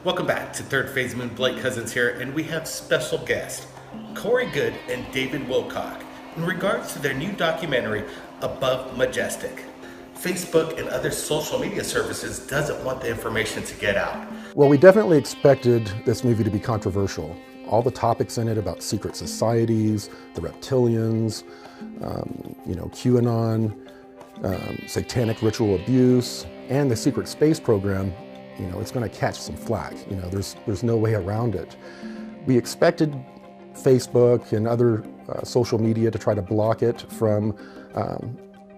Welcome back to Third Phase Moon. Blake Cousins here, and we have special guests, Goode and David Wilcock, in regards to their new documentary, Above Majestic. Facebook and other social media services doesn't want the information to get out. Well, we definitely expected this movie to be controversial. All the topics in it about secret societies, the reptilians, QAnon, satanic ritual abuse, and the secret space program, it's going to catch some flack. There's no way around it. We expected Facebook and other social media to try to block it from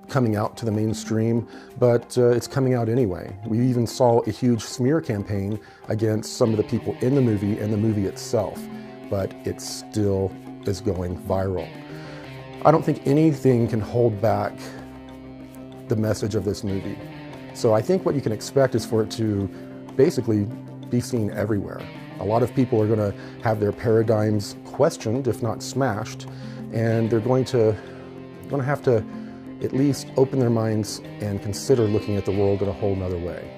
coming out to the mainstream, but it's coming out anyway. We even saw a huge smear campaign against some of the people in the movie and the movie itself, but it still is going viral. I don't think anything can hold back the message of this movie. So I think what you can expect is for it to basically be seen everywhere. A lot of people are going to have their paradigms questioned, if not smashed, and they're going to have to at least open their minds and consider looking at the world in a whole nother way.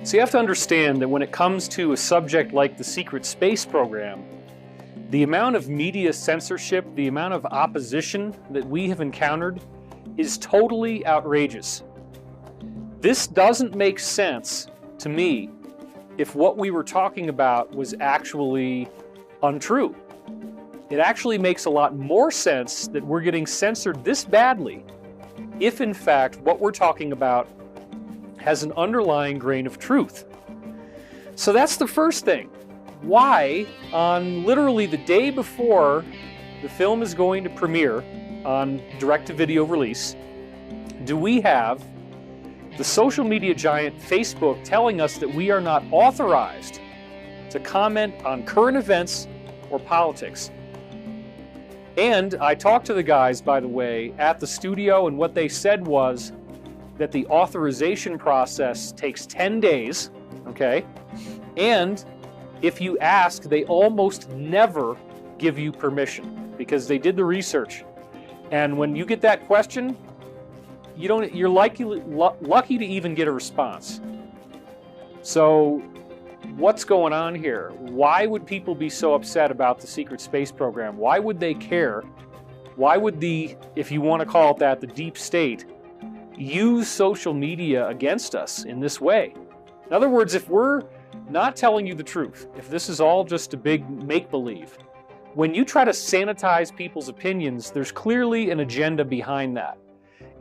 So you have to understand that when it comes to a subject like the secret space program, the amount of media censorship, the amount of opposition that we have encountered is totally outrageous. This doesn't make sense to me if what we were talking about was actually untrue. It actually makes a lot more sense that we're getting censored this badly if in fact what we're talking about has an underlying grain of truth. So that's the first thing. Why, on literally the day before the film is going to premiere on direct-to-video release, do we have the social media giant Facebook telling us that we are not authorized to comment on current events or politics? And I talked to the guys, by the way, at the studio, and what they said was that the authorization process takes 10 days, okay? And if you ask, they almost never give you permission because they did the research. And when you get that question, you're lucky to even get a response. So what's going on here? Why would people be so upset about the secret space program? Why would they care? Why would the, if you want to call it that, the deep state, use social media against us in this way? In other words, if we're not telling you the truth, if this is all just a big make-believe, when you try to sanitize people's opinions, there's clearly an agenda behind that.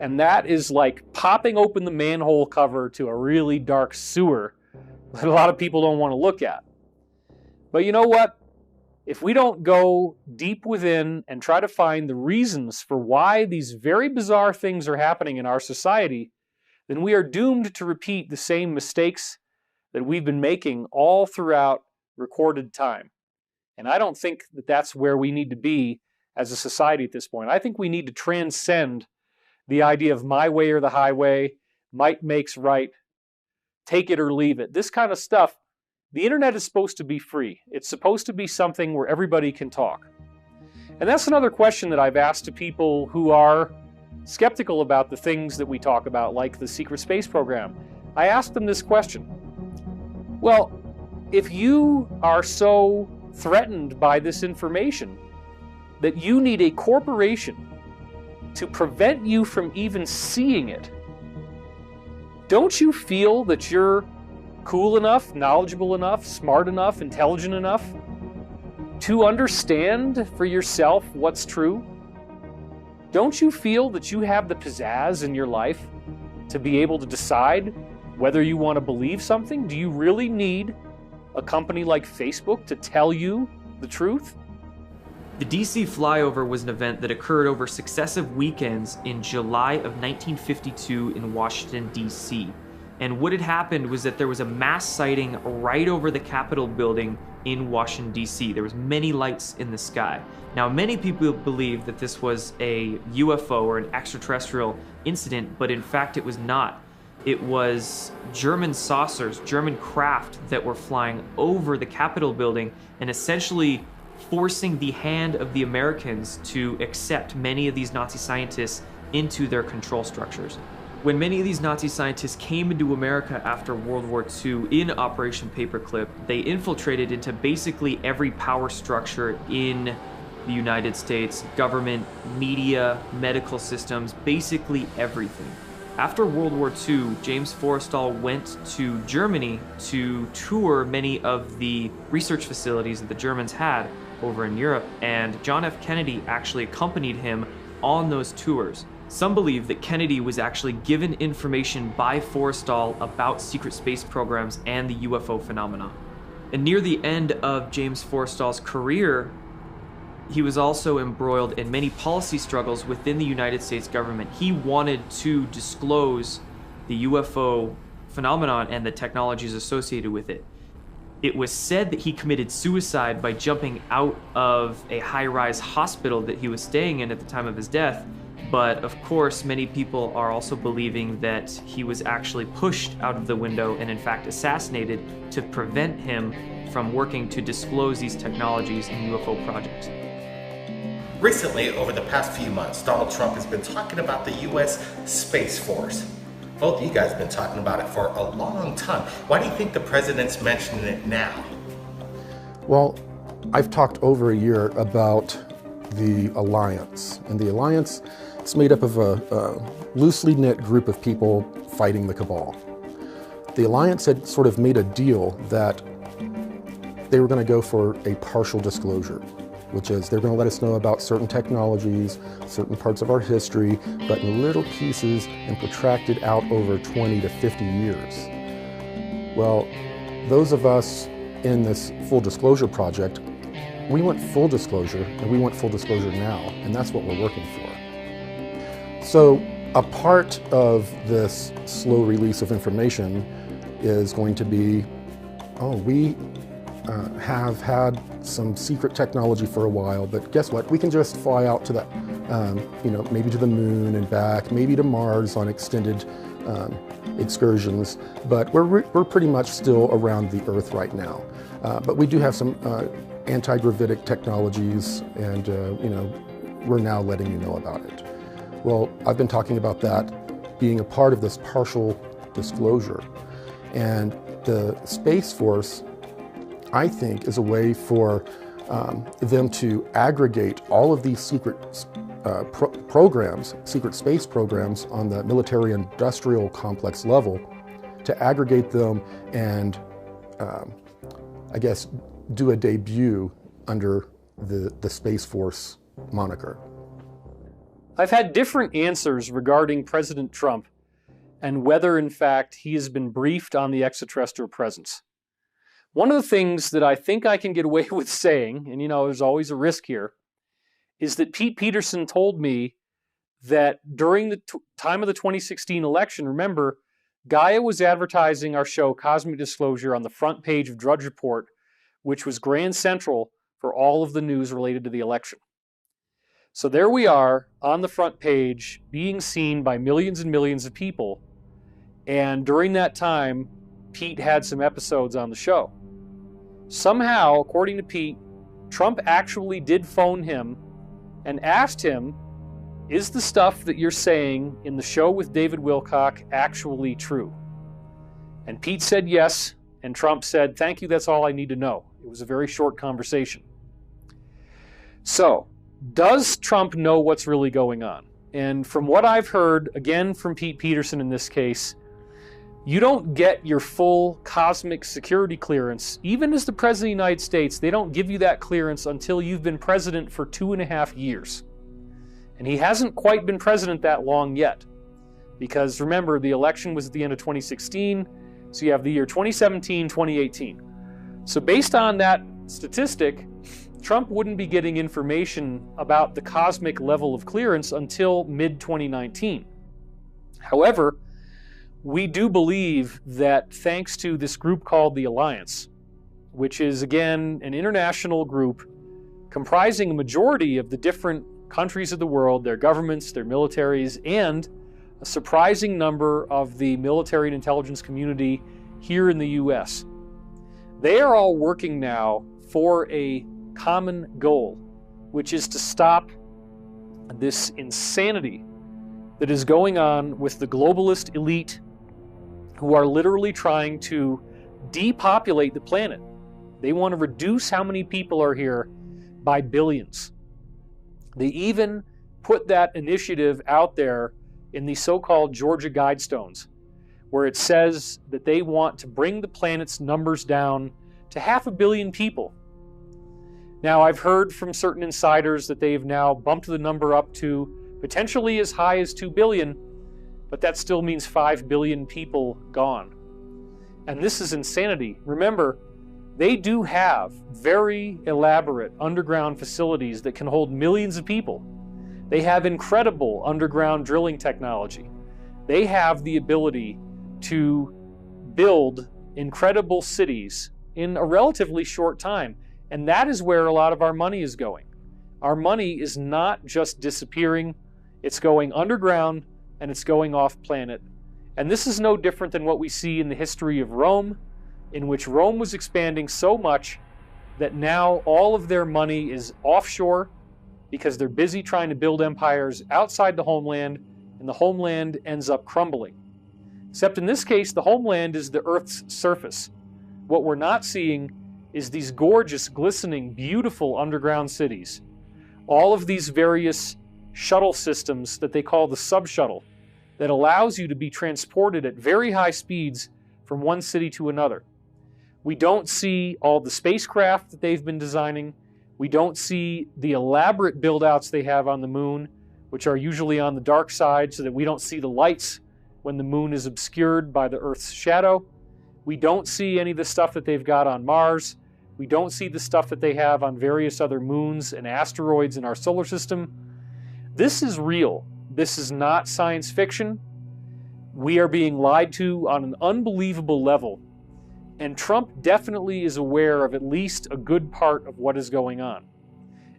And that is like popping open the manhole cover to a really dark sewer that a lot of people don't want to look at. But you know what? If we don't go deep within and try to find the reasons for why these very bizarre things are happening in our society, then we are doomed to repeat the same mistakes that we've been making all throughout recorded time. And I don't think that that's where we need to be as a society at this point. I think we need to transcend the idea of my way or the highway, might makes right, take it or leave it. This kind of stuff, the internet is supposed to be free. It's supposed to be something where everybody can talk. And that's another question that I've asked to people who are skeptical about the things that we talk about, like the secret space program. I asked them this question. Well, if you are so threatened by this information that you need a corporation to prevent you from even seeing it, don't you feel that you're cool enough, knowledgeable enough, smart enough, intelligent enough to understand for yourself what's true? Don't you feel that you have the pizzazz in your life to be able to decide whether you want to believe something? Do you really need a company like Facebook to tell you the truth? The DC flyover was an event that occurred over successive weekends in July of 1952 in Washington, D.C. And what had happened was that there was a mass sighting right over the Capitol building in Washington, D.C. There was many lights in the sky. Now, many people believe that this was a UFO or an extraterrestrial incident, but in fact it was not. It was German saucers, German craft that were flying over the Capitol building and essentially forcing the hand of the Americans to accept many of these Nazi scientists into their control structures. When many of these Nazi scientists came into America after World War II in Operation Paperclip, they infiltrated into basically every power structure in the United States, government, media, medical systems, basically everything. After World War II, James Forrestal went to Germany to tour many of the research facilities that the Germans had over in Europe, and John F. Kennedy actually accompanied him on those tours. Some believe that Kennedy was actually given information by Forrestal about secret space programs and the UFO phenomena. And near the end of James Forrestal's career, he was also embroiled in many policy struggles within the United States government. He wanted to disclose the UFO phenomenon and the technologies associated with it. It was said that he committed suicide by jumping out of a high-rise hospital that he was staying in at the time of his death. But of course, many people are also believing that he was actually pushed out of the window and in fact assassinated to prevent him from working to disclose these technologies and UFO projects. Recently, over the past few months, Donald Trump has been talking about the U.S. Space Force. Both of you guys have been talking about it for a long time. Why do you think the president's mentioning it now? Well, I've talked over a year about the alliance. And the alliance is made up of a loosely knit group of people fighting the cabal. The alliance had sort of made a deal that they were going to go for a partial disclosure, which is they're going to let us know about certain technologies, certain parts of our history, but in little pieces and protracted out over 20 to 50 years. Well, those of us in this full disclosure project, we want full disclosure, and we want full disclosure now, and that's what we're working for. So a part of this slow release of information is going to be, we have had some secret technology for a while, but guess what? We can just fly out to the, maybe to the moon and back, maybe to Mars on extended excursions, but we're pretty much still around the Earth right now. But we do have some anti-gravitic technologies, and we're now letting you know about it. Well, I've been talking about that being a part of this partial disclosure, and the Space Force, I think, is a way for them to aggregate all of these secret programs, secret space programs on the military-industrial complex level, to aggregate them and, I guess, do a debut under the Space Force moniker. I've had different answers regarding President Trump and whether, in fact, he has been briefed on the extraterrestrial presence. One of the things that I think I can get away with saying, and there's always a risk here, is that Pete Peterson told me that during the time of the 2016 election, remember, Gaia was advertising our show Cosmic Disclosure on the front page of Drudge Report, which was Grand Central for all of the news related to the election. So there we are on the front page, being seen by millions and millions of people. And during that time, Pete had some episodes on the show. Somehow, according to Pete, Trump actually did phone him and asked him, is the stuff that you're saying in the show with David Wilcock actually true? And Pete said yes, and Trump said, thank you, that's all I need to know. It was a very short conversation. So, does Trump know what's really going on? And from what I've heard, again from Pete Peterson in this case, you don't get your full cosmic security clearance. Even as the President of the United States, they don't give you that clearance until you've been president for 2.5 years. And he hasn't quite been president that long yet. Because remember, the election was at the end of 2016, so you have the year 2017, 2018. So based on that statistic, Trump wouldn't be getting information about the cosmic level of clearance until mid-2019. However, we do believe that thanks to this group called the Alliance, which is, again, an international group comprising a majority of the different countries of the world, their governments, their militaries, and a surprising number of the military and intelligence community here in the U.S. They are all working now for a common goal, which is to stop this insanity that is going on with the globalist elite who are literally trying to depopulate the planet. They want to reduce how many people are here by billions. They even put that initiative out there in the so-called Georgia Guidestones, where it says that they want to bring the planet's numbers down to 500 million people. Now, I've heard from certain insiders that they've now bumped the number up to potentially as high as 2 billion, but that still means 5 billion people gone. And this is insanity. Remember, they do have very elaborate underground facilities that can hold millions of people. They have incredible underground drilling technology. They have the ability to build incredible cities in a relatively short time. And that is where a lot of our money is going. Our money is not just disappearing, it's going underground and it's going off planet. And this is no different than what we see in the history of Rome, in which Rome was expanding so much that now all of their money is offshore because they're busy trying to build empires outside the homeland, and the homeland ends up crumbling. Except in this case, the homeland is the Earth's surface. What we're not seeing is these gorgeous, glistening, beautiful underground cities. All of these various shuttle systems that they call the sub-shuttle that allows you to be transported at very high speeds from one city to another. We don't see all the spacecraft that they've been designing. We don't see the elaborate build-outs they have on the moon, which are usually on the dark side so that we don't see the lights when the moon is obscured by the Earth's shadow. We don't see any of the stuff that they've got on Mars. We don't see the stuff that they have on various other moons and asteroids in our solar system. This is real. This is not science fiction. We are being lied to on an unbelievable level. And Trump definitely is aware of at least a good part of what is going on.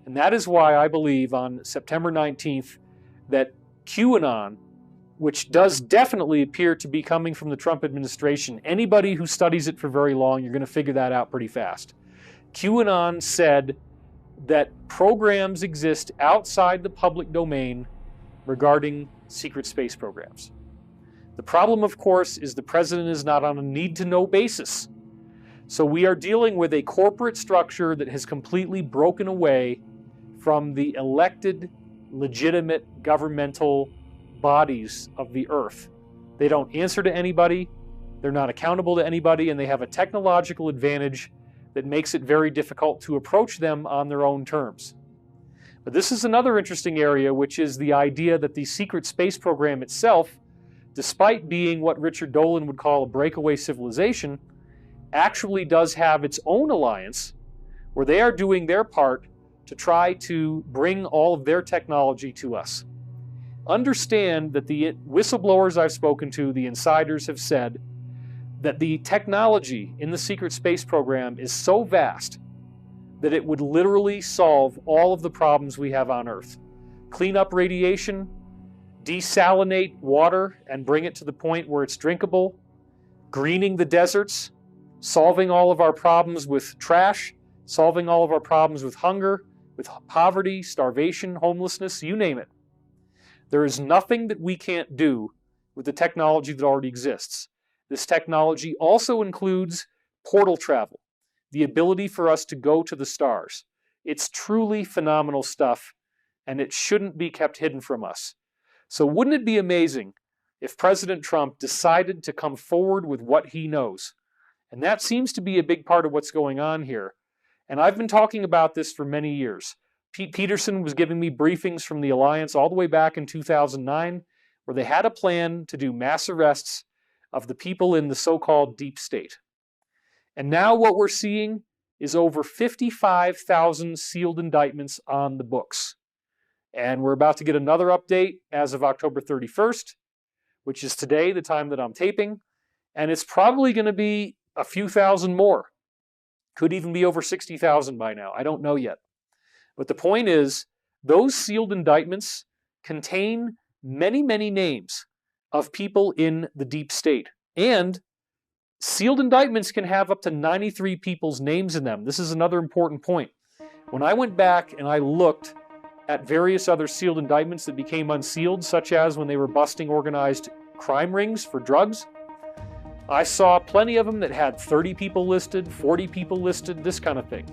And that is why I believe on September 19th that QAnon, which does definitely appear to be coming from the Trump administration, anybody who studies it for very long, you're going to figure that out pretty fast. QAnon said that programs exist outside the public domain regarding secret space programs. The problem, of course, is the president is not on a need-to-know basis. So we are dealing with a corporate structure that has completely broken away from the elected, legitimate governmental bodies of the earth. They don't answer to anybody, they're not accountable to anybody, and they have a technological advantage that makes it very difficult to approach them on their own terms. But this is another interesting area, which is the idea that the secret space program itself, despite being what Richard Dolan would call a breakaway civilization, actually does have its own alliance where they are doing their part to try to bring all of their technology to us. Understand that the whistleblowers I've spoken to, the insiders, have said that the technology in the secret space program is so vast that it would literally solve all of the problems we have on Earth. Clean up radiation, desalinate water and bring it to the point where it's drinkable, greening the deserts, solving all of our problems with trash, solving all of our problems with hunger, with poverty, starvation, homelessness, you name it. There is nothing that we can't do with the technology that already exists. This technology also includes portal travel, the ability for us to go to the stars. It's truly phenomenal stuff, and it shouldn't be kept hidden from us. So wouldn't it be amazing if President Trump decided to come forward with what he knows? And that seems to be a big part of what's going on here. And I've been talking about this for many years. Pete Peterson was giving me briefings from the Alliance all the way back in 2009, where they had a plan to do mass arrests of the people in the so-called deep state. And now what we're seeing is over 55,000 sealed indictments on the books. And we're about to get another update as of October 31st, which is today, the time that I'm taping. And it's probably going to be a few thousand more. Could even be over 60,000 by now. I don't know yet. But the point is, those sealed indictments contain many, many names of people in the deep state. And sealed indictments can have up to 93 people's names in them. This is another important point. When I went back and I looked at various other sealed indictments that became unsealed, such as when they were busting organized crime rings for drugs. I saw plenty of them that had 30 people listed, 40 people listed, this kind of thing.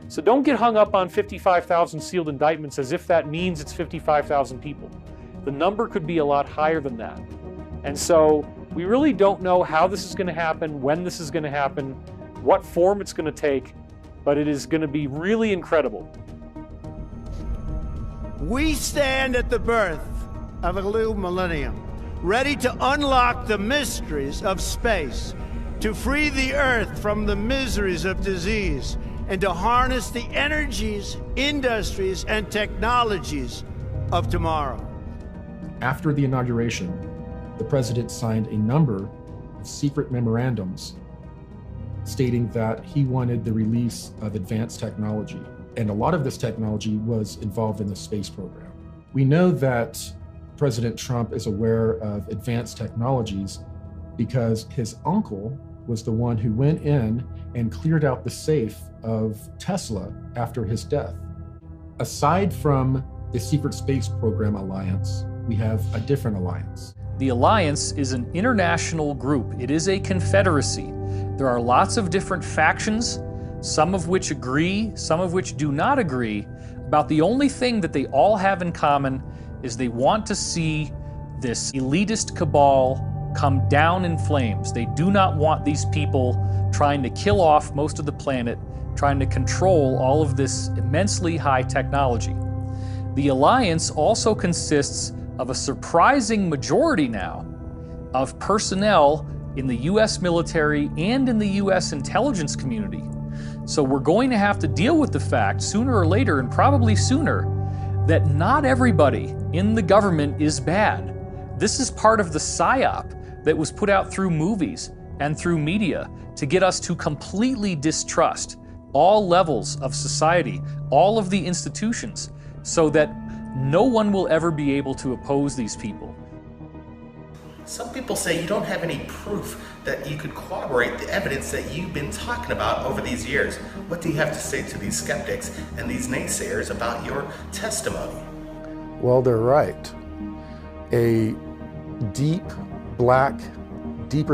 So don't get hung up on 55,000 sealed indictments as if that means it's 55,000 people. The number could be a lot higher than that. And so we really don't know how this is going to happen, when this is going to happen, what form it's going to take, but it is going to be really incredible. We stand at the birth of a new millennium, ready to unlock the mysteries of space, to free the Earth from the miseries of disease, and to harness the energies, industries, and technologies of tomorrow. After the inauguration, the president signed a number of secret memorandums stating that he wanted the release of advanced technology. And a lot of this technology was involved in the space program. We know that President Trump is aware of advanced technologies because his uncle was the one who went in and cleared out the safe of Tesla after his death. Aside from the Secret Space Program Alliance, we have a different alliance. The alliance is an international group. It is a confederacy. There are lots of different factions, some of which agree, some of which do not agree, about the only thing that they all have in common is they want to see this elitist cabal come down in flames. They do not want these people trying to kill off most of the planet, trying to control all of this immensely high technology. The alliance also consists of a surprising majority now of personnel in the US military and in the US intelligence community. So we're going to have to deal with the fact sooner or later, and probably sooner, that not everybody in the government is bad. This is part of the psyop that was put out through movies and through media to get us to completely distrust all levels of society, all of the institutions, so that no one will ever be able to oppose these people. Some people say you don't have any proof that you could corroborate the evidence that you've been talking about over these years. What do you have to say to these skeptics and these naysayers about your testimony? Well, they're right. A deeper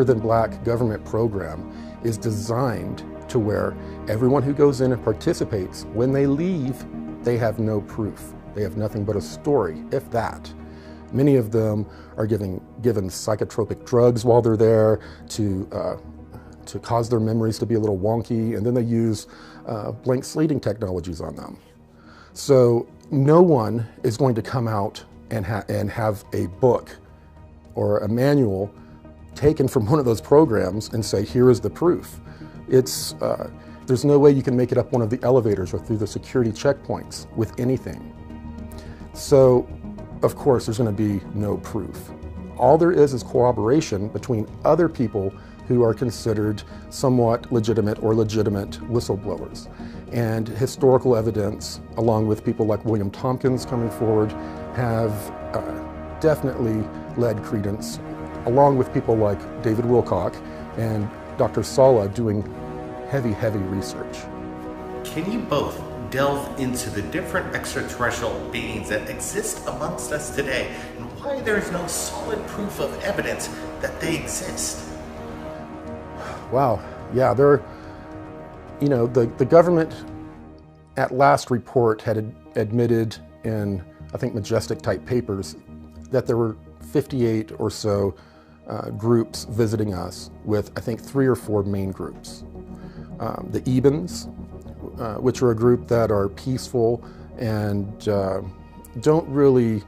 than black government program is designed to where everyone who goes in and participates, when they leave, they have no proof. They have nothing but a story, if that. Many of them are given psychotropic drugs while they're there to cause their memories to be a little wonky, and then they use blank slating technologies on them. So no one is going to come out and have a book or a manual taken from one of those programs and say, here is the proof. There's no way you can make it up one of the elevators or through the security checkpoints with anything. So, of course, there's going to be no proof. All there is corroboration between other people who are considered somewhat legitimate or legitimate whistleblowers. And historical evidence, along with people like William Tompkins coming forward, have definitely led credence, along with people like David Wilcock and Dr. Sala doing heavy research. Can you both delve into the different extraterrestrial beings that exist amongst us today and why there is no solid proof of evidence that they exist? Wow, yeah, the government at last report had admitted in, I think, Majestic type papers that there were 58 or so groups visiting us with, I think, 3 or 4 main groups. The Ebens, which are a group that are peaceful and don't really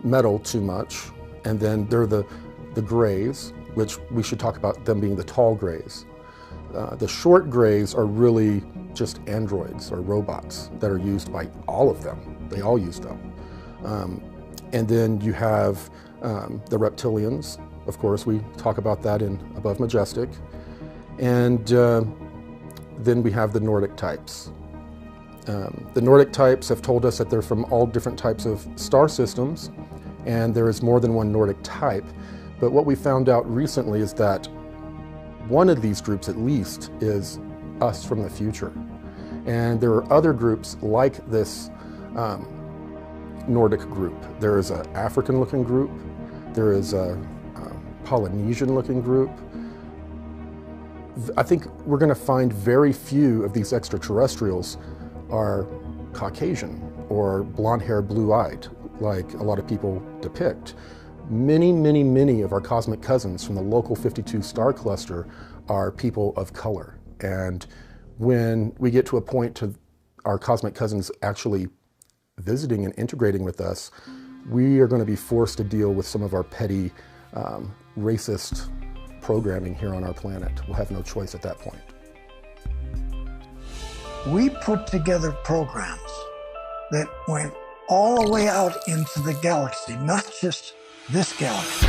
meddle too much. And then there are the Greys, which we should talk about them being the tall Greys. The short Greys are really just androids or robots that are used by all of them. They all use them. And then you have the reptilians. Of course, we talk about that in Above Majestic. And then we have the Nordic types. The Nordic types have told us that they're from all different types of star systems, and there is more than one Nordic type. But what we found out recently is that one of these groups, at least, is us from the future. And there are other groups like this Nordic group. There is an African-looking group. There is a Polynesian-looking group. I think we're going to find very few of these extraterrestrials are Caucasian or blonde-haired, blue-eyed, like a lot of people depict. Many, many, many of our cosmic cousins from the local 52 star cluster are people of color. And when we get to a point to our cosmic cousins actually visiting and integrating with us, we are going to be forced to deal with some of our petty racist programming here on our planet. We'll have no choice at that point. We put together programs that went all the way out into the galaxy, not just this galaxy.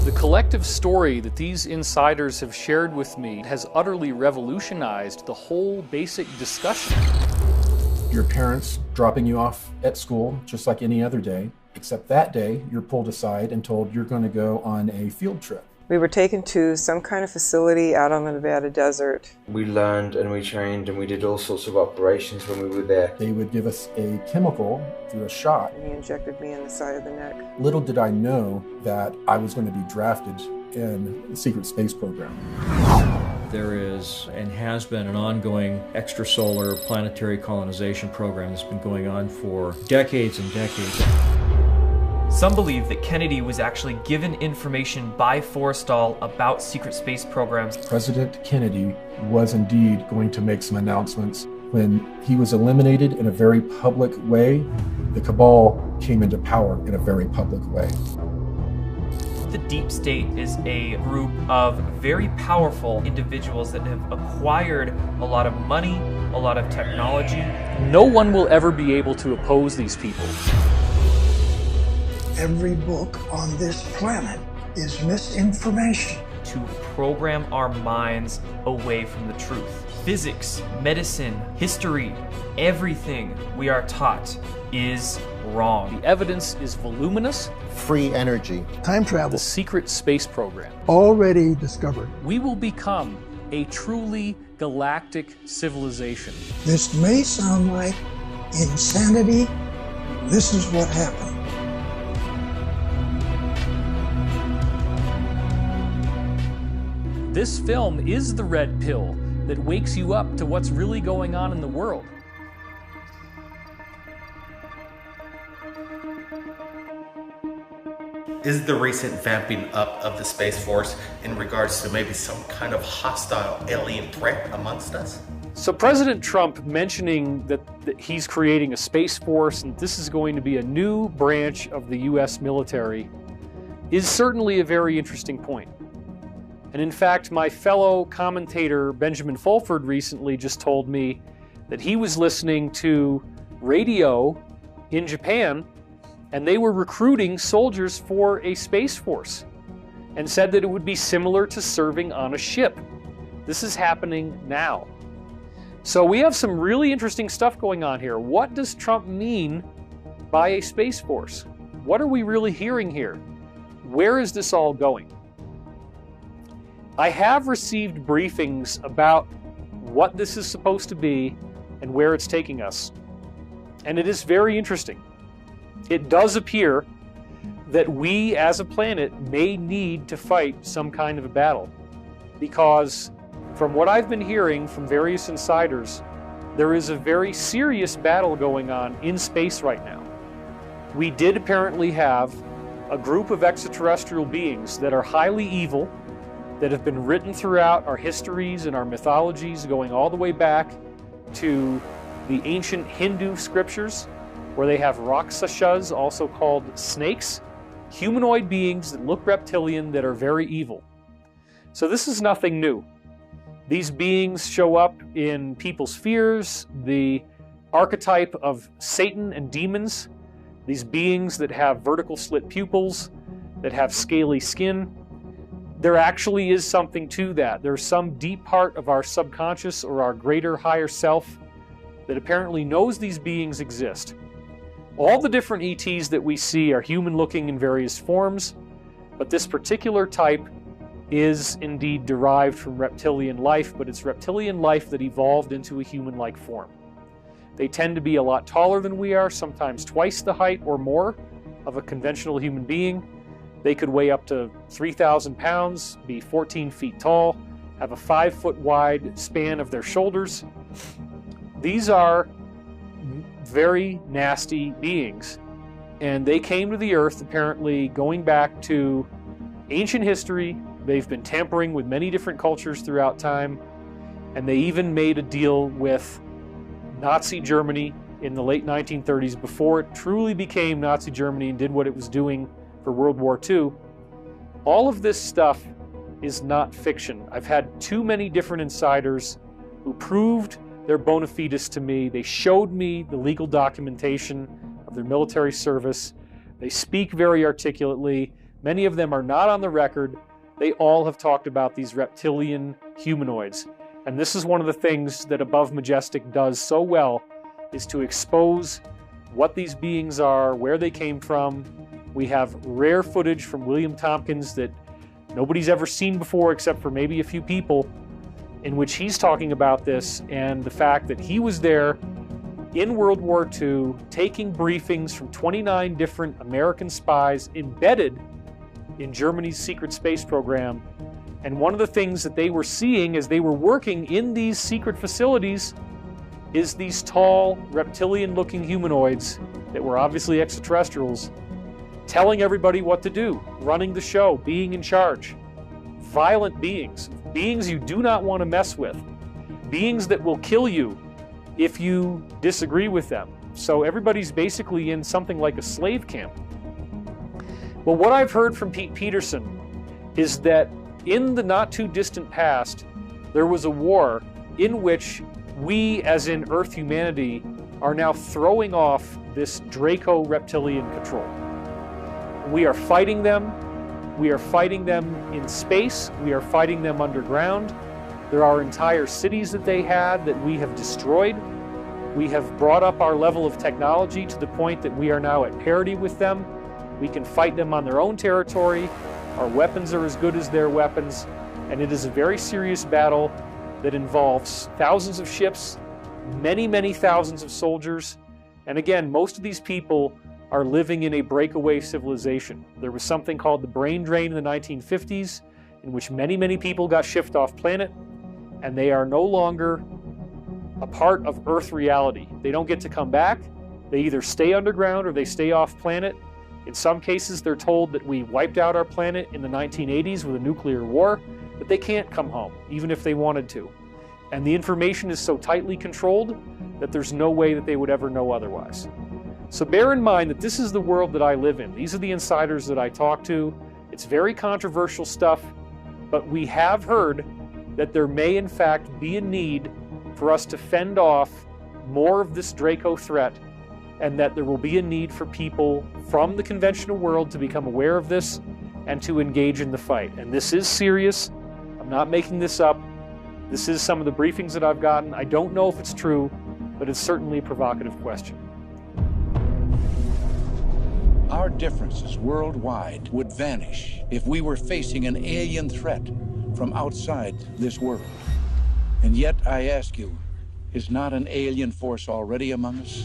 The collective story that these insiders have shared with me has utterly revolutionized the whole basic discussion. Your parents dropping you off at school just like any other day, except that day you're pulled aside and told you're going to go on a field trip. We were taken to some kind of facility out on the Nevada desert. We learned and we trained and we did all sorts of operations when we were there. They would give us a chemical through a shot. And he injected me in the side of the neck. Little did I know that I was going to be drafted in the secret space program. There is and has been an ongoing extrasolar planetary colonization program that's been going on for decades and decades. Some believe that Kennedy was actually given information by Forrestal about secret space programs. President Kennedy was indeed going to make some announcements. When he was eliminated in a very public way, the cabal came into power in a very public way. The deep state is a group of very powerful individuals that have acquired a lot of money, a lot of technology. No one will ever be able to oppose these people. Every book on this planet is misinformation. To program our minds away from the truth. Physics, medicine, history, everything we are taught is wrong. The evidence is voluminous. Free energy. Time travel. The secret space program. Already discovered. We will become a truly galactic civilization. This may sound like insanity. This is what happened. This film is the red pill that wakes you up to what's really going on in the world. Is the recent vamping up of the Space Force in regards to maybe some kind of hostile alien threat amongst us? So President Trump mentioning that he's creating a Space Force and this is going to be a new branch of the U.S. military is certainly a very interesting point. And in fact, my fellow commentator Benjamin Fulford recently just told me that he was listening to radio in Japan and they were recruiting soldiers for a Space Force and said that it would be similar to serving on a ship. This is happening now. So we have some really interesting stuff going on here. What does Trump mean by a Space Force? What are we really hearing here? Where is this all going? I have received briefings about what this is supposed to be and where it's taking us. And it is very interesting. It does appear that we as a planet may need to fight some kind of a battle. Because from what I've been hearing from various insiders, there is a very serious battle going on in space right now. We did apparently have a group of extraterrestrial beings that are highly evil, that have been written throughout our histories and our mythologies going all the way back to the ancient Hindu scriptures, where they have Rakshasas, also called snakes, humanoid beings that look reptilian that are very evil. So this is nothing new. These beings show up in people's fears, the archetype of Satan and demons, these beings that have vertical slit pupils, that have scaly skin. There actually is something to that. There's some deep part of our subconscious or our greater higher self that apparently knows these beings exist. All the different ETs that we see are human-looking in various forms, but this particular type is indeed derived from reptilian life, but it's reptilian life that evolved into a human-like form. They tend to be a lot taller than we are, sometimes twice the height or more of a conventional human being. They could weigh up to 3,000 pounds, be 14 feet tall, have a 5-foot wide span of their shoulders. These are very nasty beings, and they came to the earth apparently going back to ancient history. They've been tampering with many different cultures throughout time, and they even made a deal with Nazi Germany in the late 1930s before it truly became Nazi Germany and did what it was doing for World War II. All of this stuff is not fiction. I've had too many different insiders who proved their bona fides to me. They showed me the legal documentation of their military service. They speak very articulately. Many of them are not on the record. They all have talked about these reptilian humanoids. And this is one of the things that Above Majestic does so well, is to expose what these beings are, where they came from. We have rare footage from William Tompkins that nobody's ever seen before except for maybe a few people, in which he's talking about this and the fact that he was there in World War II taking briefings from 29 different American spies embedded in Germany's secret space program. And one of the things that they were seeing as they were working in these secret facilities is these tall, reptilian-looking humanoids that were obviously extraterrestrials, telling everybody what to do, running the show, being in charge. Violent beings, beings you do not want to mess with, beings that will kill you if you disagree with them. So everybody's basically in something like a slave camp. Well, what I've heard from Pete Peterson is that in the not too distant past, there was a war in which we, as in Earth humanity, are now throwing off this Draco reptilian control. We are fighting them. We are fighting them in space. We are fighting them underground. There are entire cities that they had that we have destroyed. We have brought up our level of technology to the point that we are now at parity with them. We can fight them on their own territory. Our weapons are as good as their weapons, and it is a very serious battle that involves thousands of ships, many, many thousands of soldiers. And again, most of these people are living in a breakaway civilization. There was something called the brain drain in the 1950s, in which many, many people got shipped off planet, and they are no longer a part of Earth reality. They don't get to come back. They either stay underground or they stay off planet. In some cases, they're told that we wiped out our planet in the 1980s with a nuclear war, but they can't come home, even if they wanted to. And the information is so tightly controlled that there's no way that they would ever know otherwise. So bear in mind that this is the world that I live in. These are the insiders that I talk to. It's very controversial stuff, but we have heard that there may in fact be a need for us to fend off more of this Draco threat, and that there will be a need for people from the conventional world to become aware of this and to engage in the fight. And this is serious. I'm not making this up. This is some of the briefings that I've gotten. I don't know if it's true, but it's certainly a provocative question. Our differences worldwide would vanish if we were facing an alien threat from outside this world. And yet, I ask you, is not an alien force already among us?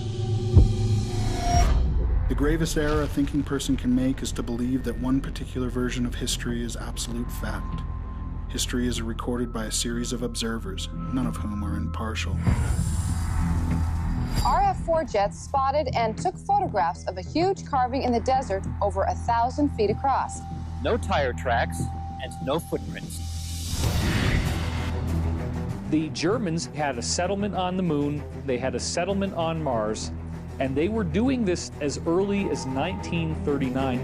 The gravest error a thinking person can make is to believe that one particular version of history is absolute fact. History is recorded by a series of observers, none of whom are impartial. RF-4 jets spotted and took photographs of a huge carving in the desert over 1,000 feet across. No tire tracks and no footprints. The Germans had a settlement on the moon, they had a settlement on Mars, and they were doing this as early as 1939.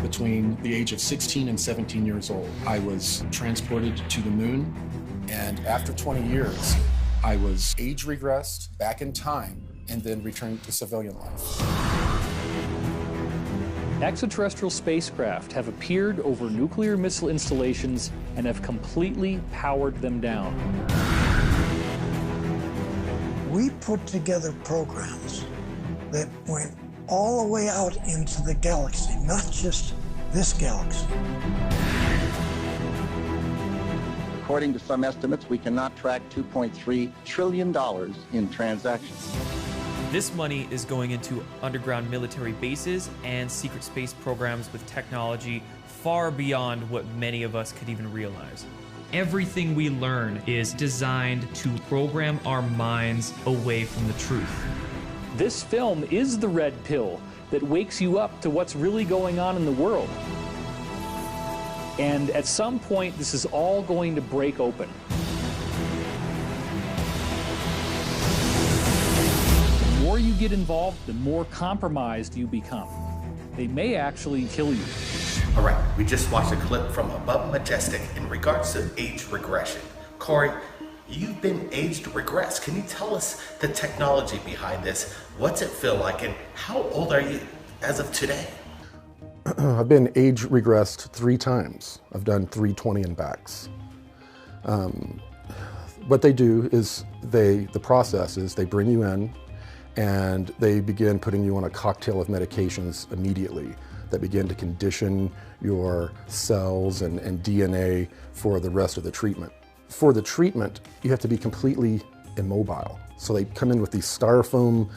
Between the age of 16 and 17 years old, I was transported to the moon, and after 20 years, I was age regressed back in time and then returned to civilian life. Extraterrestrial spacecraft have appeared over nuclear missile installations and have completely powered them down. We put together programs that went all the way out into the galaxy, not just this galaxy. According to some estimates, we can now track $2.3 trillion in transactions. This money is going into underground military bases and secret space programs with technology far beyond what many of us could even realize. Everything we learn is designed to program our minds away from the truth. This film is the red pill that wakes you up to what's really going on in the world. And at some point, this is all going to break open. The more you get involved, the more compromised you become. They may actually kill you. All right, we just watched a clip from Above Majestic in regards to age regression. Corey, you've been aged regressed. Can you tell us the technology behind this? What's it feel like, and how old are you as of today? I've been age regressed 3 times. I've done 3 20 and backs. What they do is the process is they bring you in and they begin putting you on a cocktail of medications immediately that begin to condition your cells and DNA for the rest of the treatment. For the treatment, you have to be completely immobile. So they come in with these styrofoam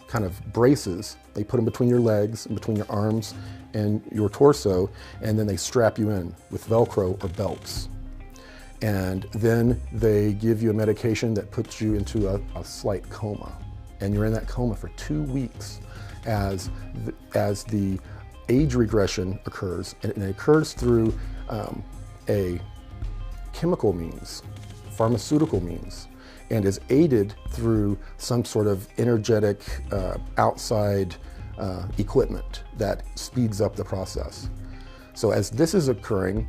kind of braces. They put them between your legs and between your arms and your torso, and then they strap you in with Velcro or belts. And then they give you a medication that puts you into a slight coma. And you're in that coma for 2 weeks as the age regression occurs. And it occurs through a chemical means, pharmaceutical means, and is aided through some sort of energetic outside equipment that speeds up the process. So as this is occurring,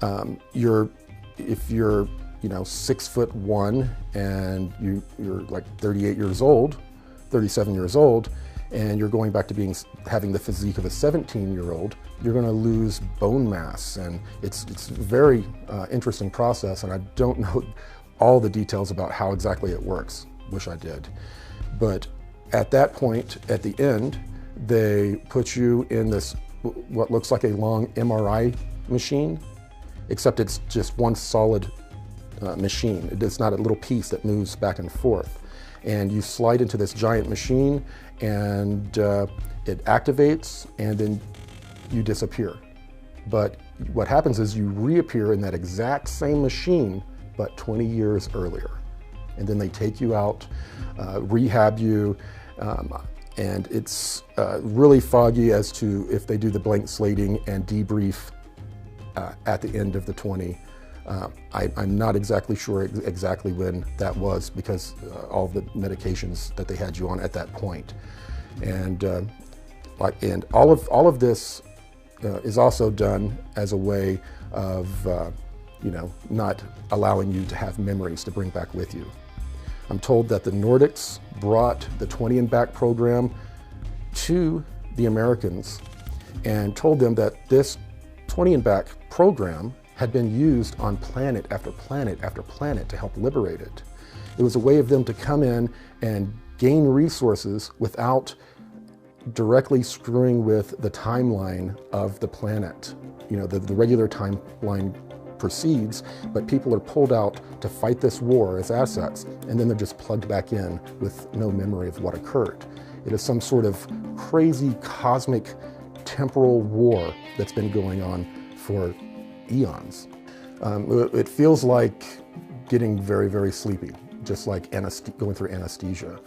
if you're 6'1" and you're like 38 years old, 37 years old, and you're going back to having the physique of a 17-year-old, you're going to lose bone mass, and it's a very interesting process, and I don't know all the details about how exactly it works. Wish I did. But at that point, at the end, they put you in this, what looks like a long MRI machine, except it's just one solid machine. It's not a little piece that moves back and forth. And you slide into this giant machine, and it activates, and then you disappear. But what happens is you reappear in that exact same machine, but 20 years earlier. And then they take you out, rehab you, and it's really foggy as to if they do the blank slating and debrief at the end of the 20. I'm not exactly sure exactly when that was, because all of the medications that they had you on at that point. And all of this is also done as a way of not allowing you to have memories to bring back with you. I'm told that the Nordics brought the 20 and back program to the Americans and told them that this 20 and back program had been used on planet after planet after planet to help liberate it. It was a way of them to come in and gain resources without directly screwing with the timeline of the planet. The regular timeline proceeds, but people are pulled out to fight this war as assets, and then they're just plugged back in with no memory of what occurred. It is some sort of crazy cosmic temporal war that's been going on for eons. It feels like getting very, very sleepy, just like going through anesthesia.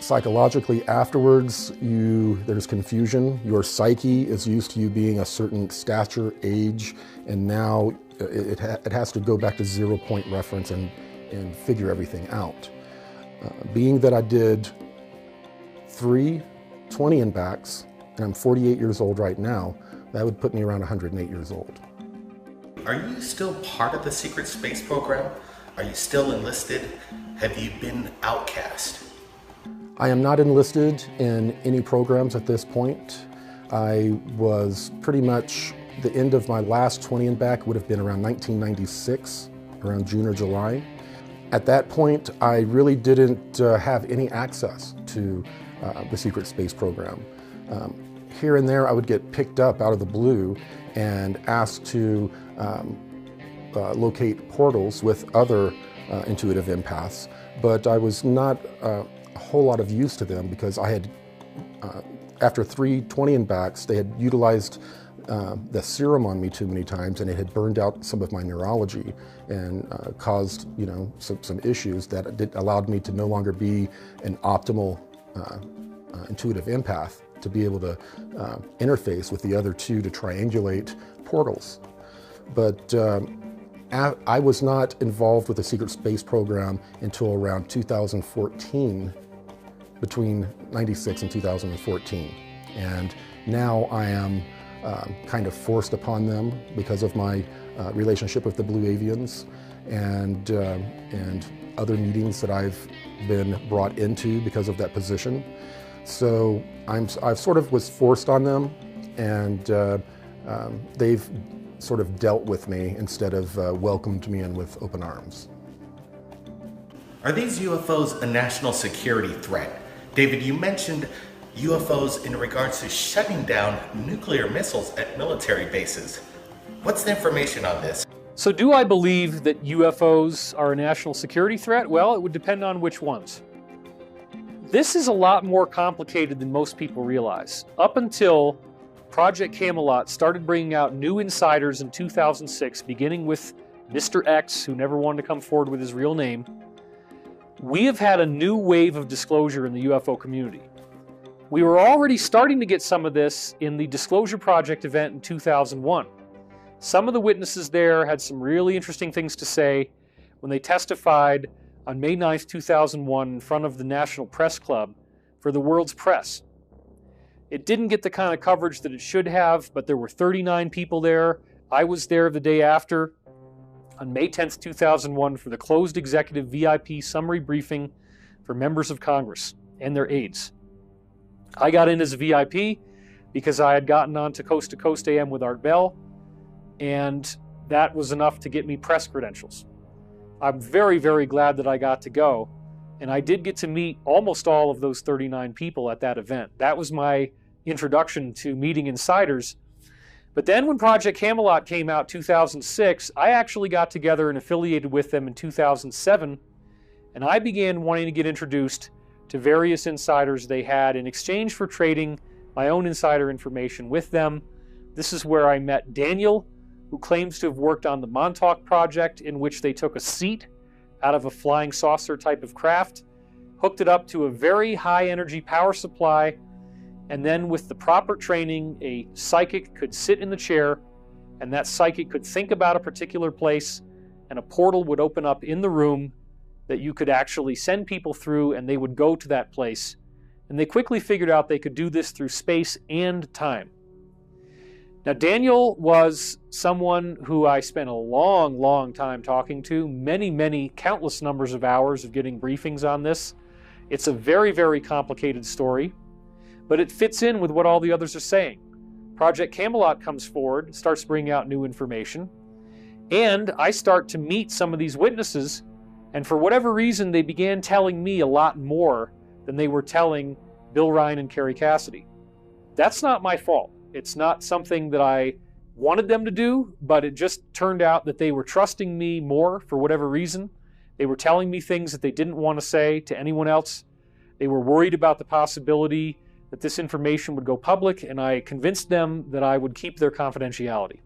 Psychologically afterwards, there's confusion. Your psyche is used to you being a certain stature, age, and now it has to go back to 0-point reference and figure everything out. Being that I did 3 20 and backs, and I'm 48 years old right now, that would put me around 108 years old. Are you still part of the secret space program? Are you still enlisted? Have you been outcast? I am not enlisted in any programs at this point. I was pretty much, the end of my last 20 and back would have been around 1996, around June or July. At that point, I really didn't have any access to the secret space program. here and there I would get picked up out of the blue and asked to locate portals with other intuitive empaths, but I was not a whole lot of use to them because I had, after 3 20 backs, they had utilized the serum on me too many times, and it had burned out some of my neurology and caused, you know, some issues that allowed me to no longer be an optimal intuitive empath to be able to interface with the other 2 to triangulate portals. But I was not involved with the secret space program until around 2014, between 96 and 2014. And now I am kind of forced upon them because of my relationship with the Blue Avians and other meetings that I've been brought into because of that position. So I've sort of was forced on them, and they've sort of dealt with me instead of welcomed me in with open arms. Are these UFOs a national security threat? David, you mentioned UFOs in regards to shutting down nuclear missiles at military bases. What's the information on this? So do I believe that UFOs are a national security threat? Well, it would depend on which ones. This is a lot more complicated than most people realize. Up until Project Camelot started bringing out new insiders in 2006, beginning with Mr. X, who never wanted to come forward with his real name, we have had a new wave of disclosure in the UFO community. We were already starting to get some of this in the Disclosure Project event in 2001. Some of the witnesses there had some really interesting things to say when they testified on May 9th, 2001 in front of the National Press Club for the world's press. It didn't get the kind of coverage that it should have, but there were 39 people there. I was there the day after on May 10th, 2001 for the closed executive VIP summary briefing for members of Congress and their aides. I got in as a VIP because I had gotten on to Coast AM with Art Bell, and that was enough to get me press credentials. I'm very, very glad that I got to go, and I did get to meet almost all of those 39 people at that event. That was my introduction to meeting insiders. But then when Project Camelot came out 2006, I actually got together and affiliated with them in 2007, and I began wanting to get introduced to various insiders they had in exchange for trading my own insider information with them. This is where I met Daniel, who claims to have worked on the Montauk Project, in which they took a seat out of a flying saucer type of craft, hooked it up to a very high energy power supply, and then with the proper training, a psychic could sit in the chair, and that psychic could think about a particular place, and a portal would open up in the room that you could actually send people through, and they would go to that place. And they quickly figured out they could do this through space and time. Now, Daniel was someone who I spent a long, long time talking to, many, countless numbers of hours of getting briefings on this. It's a very, very complicated story, but it fits in with what all the others are saying. Project Camelot comes forward, starts bringing out new information, and I start to meet some of these witnesses, and for whatever reason, they began telling me a lot more than they were telling Bill Ryan and Kerry Cassidy. That's not my fault. It's not something that I wanted them to do, but it just turned out that they were trusting me more for whatever reason. They were telling me things that they didn't want to say to anyone else. They were worried about the possibility that this information would go public, and I convinced them that I would keep their confidentiality.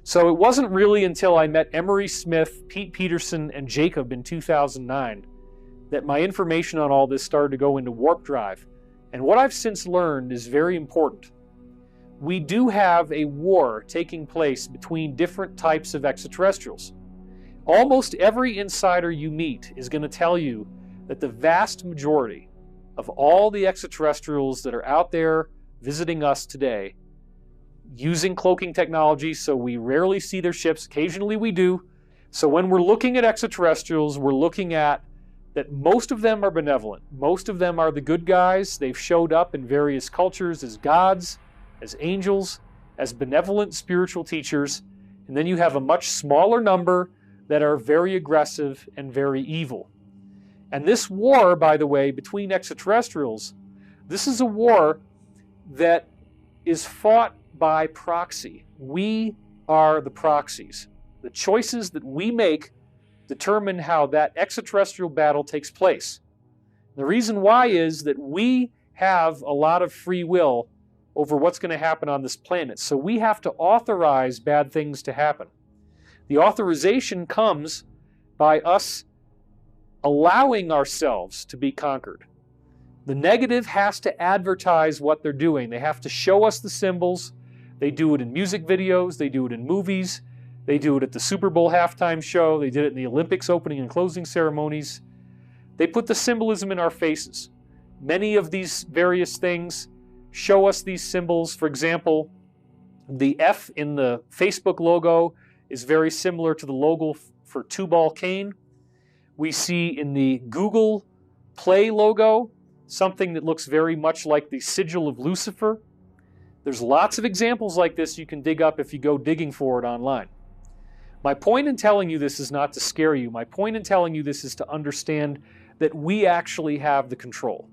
So it wasn't really until I met Emery Smith, Pete Peterson, and Jacob in 2009 that my information on all this started to go into warp drive. And what I've since learned is very important. We do have a war taking place between different types of extraterrestrials. Almost every insider you meet is going to tell you that the vast majority of all the extraterrestrials that are out there visiting us today, using cloaking technology, so we rarely see their ships, occasionally we do. So when we're looking at extraterrestrials, we're looking at that most of them are benevolent. Most of them are the good guys. They've showed up in various cultures as gods, as angels, as benevolent spiritual teachers. And then you have a much smaller number that are very aggressive and very evil. And this war, by the way, between extraterrestrials, this is a war that is fought by proxy. We are the proxies. The choices that we make determine how that extraterrestrial battle takes place. The reason why is that we have a lot of free will over what's going to happen on this planet. So we have to authorize bad things to happen. The authorization comes by us allowing ourselves to be conquered. The negative has to advertise what they're doing. They have to show us the symbols. They do it in music videos. They do it in movies. They do it at the Super Bowl halftime show. They did it in the Olympics opening and closing ceremonies. They put the symbolism in our faces. Many of these various things show us these symbols. For example, the F in the Facebook logo is very similar to the logo for two-ball cane. We see in the Google Play logo something that looks very much like the sigil of Lucifer. There's lots of examples like this you can dig up if you go digging for it online. My point in telling you this is not to scare you. My point in telling you this is to understand that we actually have the control.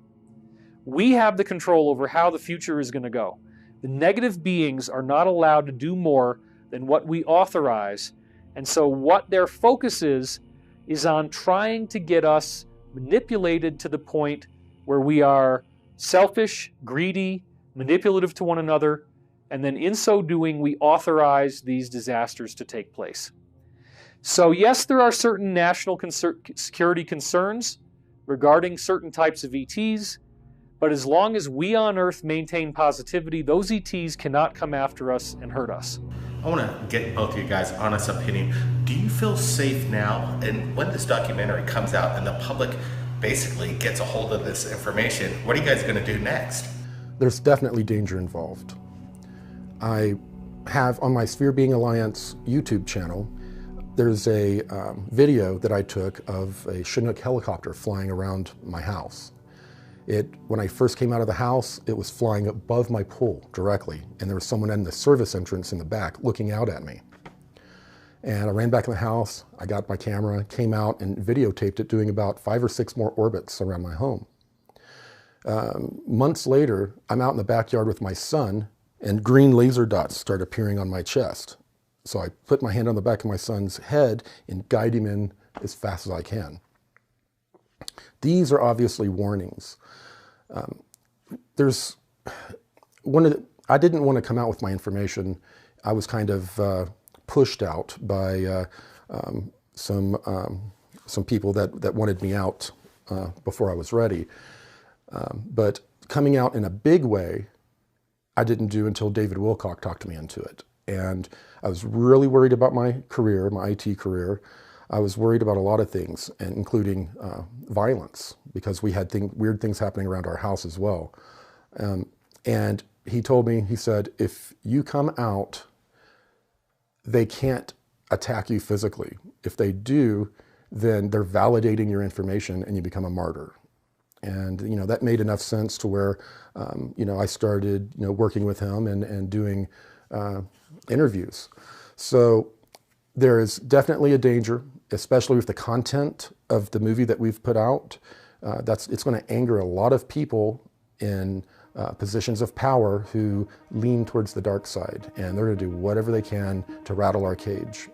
We have the control over how the future is going to go. The negative beings are not allowed to do more than what we authorize. And so what their focus is on trying to get us manipulated to the point where we are selfish, greedy, manipulative to one another, and then in so doing, we authorize these disasters to take place. So yes, there are certain national security concerns regarding certain types of ETs, but as long as we on Earth maintain positivity, those ETs cannot come after us and hurt us. I want to get both of you guys' honest opinion. Do you feel safe now? And when this documentary comes out and the public basically gets a hold of this information, what are you guys going to do next? There's definitely danger involved. I have on my Sphere Being Alliance YouTube channel, there's a video that I took of a Chinook helicopter flying around my house. When I first came out of the house, it was flying above my pool directly, and there was someone in the service entrance in the back looking out at me. And I ran back in the house, I got my camera, came out and videotaped it doing about 5 or 6 more orbits around my home. Months later, I'm out in the backyard with my son, and green laser dots start appearing on my chest. So I put my hand on the back of my son's head and guide him in as fast as I can. These are obviously warnings. I didn't want to come out with my information. I was kind of pushed out by some people that wanted me out before I was ready. But coming out in a big way, I didn't do until David Wilcock talked me into it. And I was really worried about my career, my IT career. I was worried about a lot of things, and including violence, because we had weird things happening around our house as well. And he told me, he said, if you come out, they can't attack you physically. If they do, then they're validating your information and you become a martyr. And that made enough sense to where I started working with him and doing interviews. So there is definitely a danger, especially with the content of the movie that we've put out. It's going to anger a lot of people in positions of power who lean towards the dark side, and they're going to do whatever they can to rattle our cage.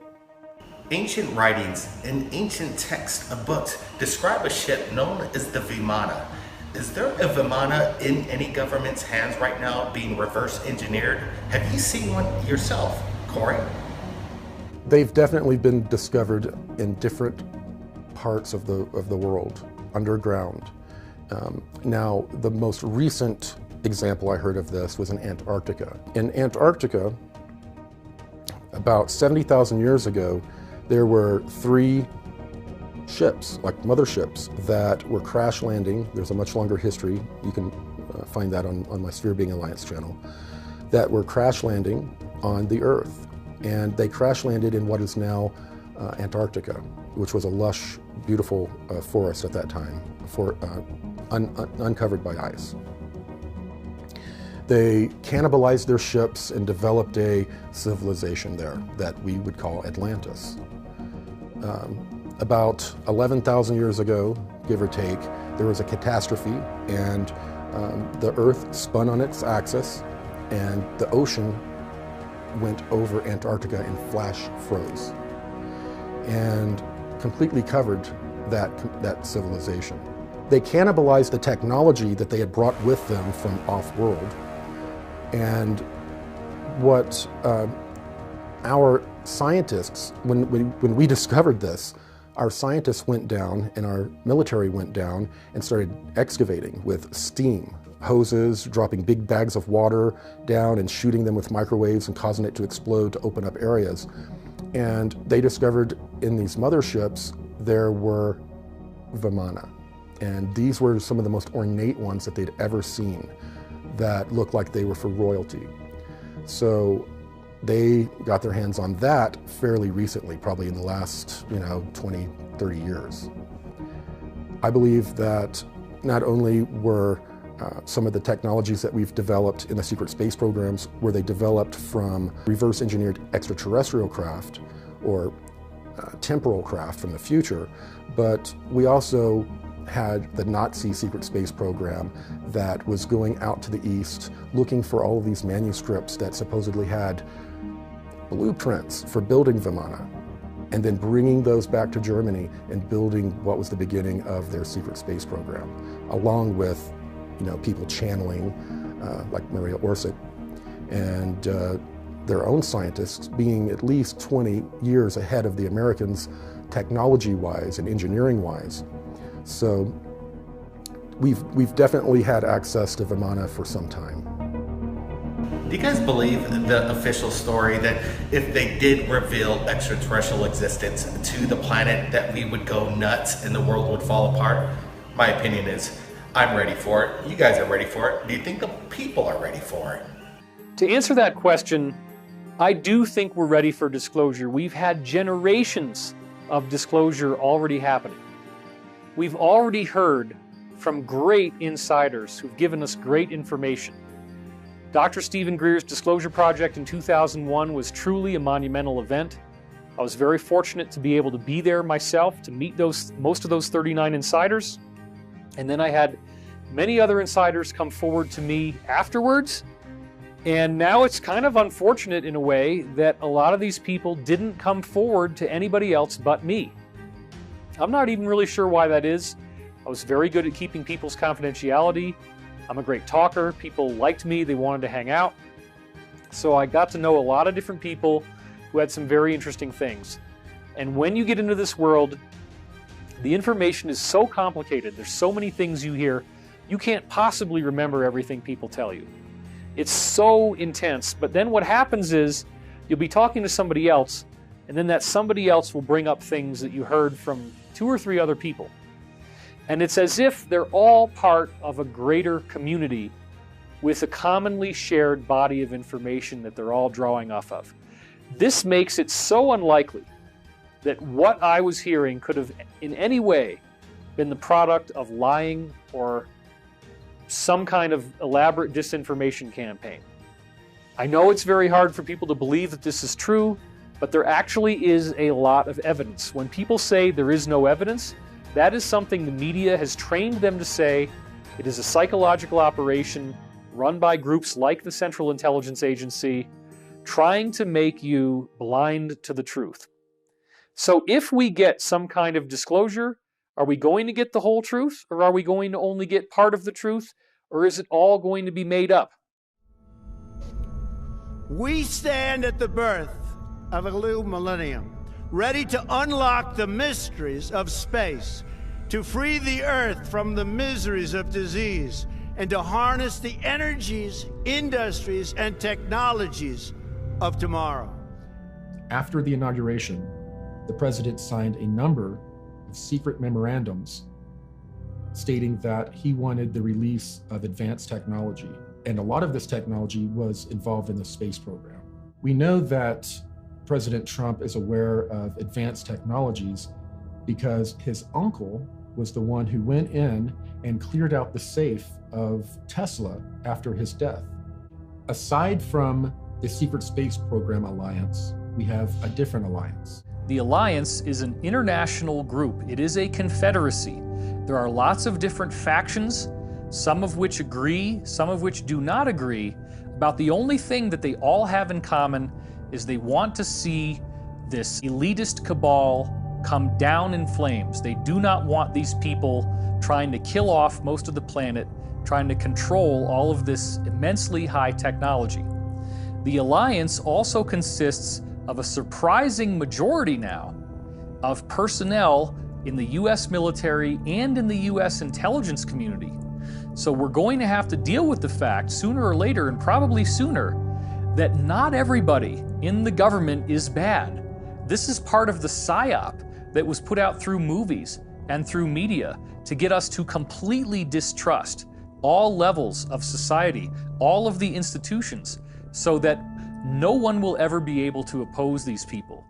Ancient writings and ancient texts of books describe a ship known as the Vimana. Is there a Vimana in any government's hands right now being reverse engineered? Have you seen one yourself, Corey? They've definitely been discovered in different parts of the world, underground. Now, the most recent example I heard of this was in Antarctica. In Antarctica, about 70,000 years ago, there were 3 ships, like motherships, that were crash landing. There's a much longer history. You can find that on my Sphere Being Alliance channel, that were crash landing on the Earth. And they crash landed in what is now Antarctica, which was a lush, beautiful forest at that time, uncovered by ice. They cannibalized their ships and developed a civilization there that we would call Atlantis. About 11,000 years ago, give or take, there was a catastrophe, and the Earth spun on its axis, and the ocean went over Antarctica and flash froze and completely covered that civilization. They cannibalized the technology that they had brought with them from off-world, and what our scientists, when we discovered this, our scientists went down and our military went down and started excavating with steam, hoses, dropping big bags of water down and shooting them with microwaves and causing it to explode to open up areas. And they discovered in these motherships there were Vimana. And these were some of the most ornate ones that they'd ever seen that looked like they were for royalty. So they got their hands on that fairly recently, probably in the last 20, 30 years. I believe that not only were some of the technologies that we've developed in the secret space programs were they developed from reverse engineered extraterrestrial craft or temporal craft from the future, but we also had the Nazi secret space program that was going out to the east looking for all of these manuscripts that supposedly had blueprints for building Vimana, and then bringing those back to Germany and building what was the beginning of their secret space program, along with people channeling like Maria Orsic and their own scientists being at least 20 years ahead of the Americans technology-wise and engineering-wise. So we've definitely had access to Vimana for some time. Do you guys believe the official story that if they did reveal extraterrestrial existence to the planet that we would go nuts and the world would fall apart? My opinion is I'm ready for it. You guys are ready for it. Do you think the people are ready for it? To answer that question, I do think we're ready for disclosure. We've had generations of disclosure already happening. We've already heard from great insiders who've given us great information. Dr. Stephen Greer's Disclosure Project in 2001 was truly a monumental event. I was very fortunate to be able to be there myself to meet most of those 39 insiders. And then I had many other insiders come forward to me afterwards. And now it's kind of unfortunate in a way that a lot of these people didn't come forward to anybody else but me. I'm not even really sure why that is. I was very good at keeping people's confidentiality. I'm a great talker. People liked me. They wanted to hang out. So I got to know a lot of different people who had some very interesting things. And when you get into this world, the information is so complicated. There's so many things you hear. You can't possibly remember everything people tell you. It's so intense. But then what happens is you'll be talking to somebody else, and then that somebody else will bring up things that you heard from 2 or 3 other people. And it's as if they're all part of a greater community with a commonly shared body of information that they're all drawing off of. This makes it so unlikely that what I was hearing could have in any way been the product of lying or some kind of elaborate disinformation campaign. I know it's very hard for people to believe that this is true, but there actually is a lot of evidence. When people say there is no evidence, that is something the media has trained them to say. It is a psychological operation run by groups like the Central Intelligence Agency, trying to make you blind to the truth. So if we get some kind of disclosure, are we going to get the whole truth, or are we going to only get part of the truth, or is it all going to be made up? We stand at the birth of a new millennium, ready to unlock the mysteries of space, to free the Earth from the miseries of disease, and to harness the energies, industries, and technologies of tomorrow. After the inauguration, the president signed a number of secret memorandums stating that he wanted the release of advanced technology. And a lot of this technology was involved in the space program. We know that President Trump is aware of advanced technologies because his uncle was the one who went in and cleared out the safe of Tesla after his death. Aside from the Secret Space Program Alliance, we have a different alliance. The alliance is an international group. It is a confederacy. There are lots of different factions, some of which agree, some of which do not agree About the only thing that they all have in common is they want to see this elitist cabal come down in flames. They do not want these people trying to kill off most of the planet, trying to control all of this immensely high technology. The alliance also consists of a surprising majority now of personnel in the US military and in the US intelligence community. So we're going to have to deal with the fact, sooner or later, and probably sooner, that not everybody in the government is bad. This is part of the psyop that was put out through movies and through media to get us to completely distrust all levels of society, all of the institutions, so that no one will ever be able to oppose these people.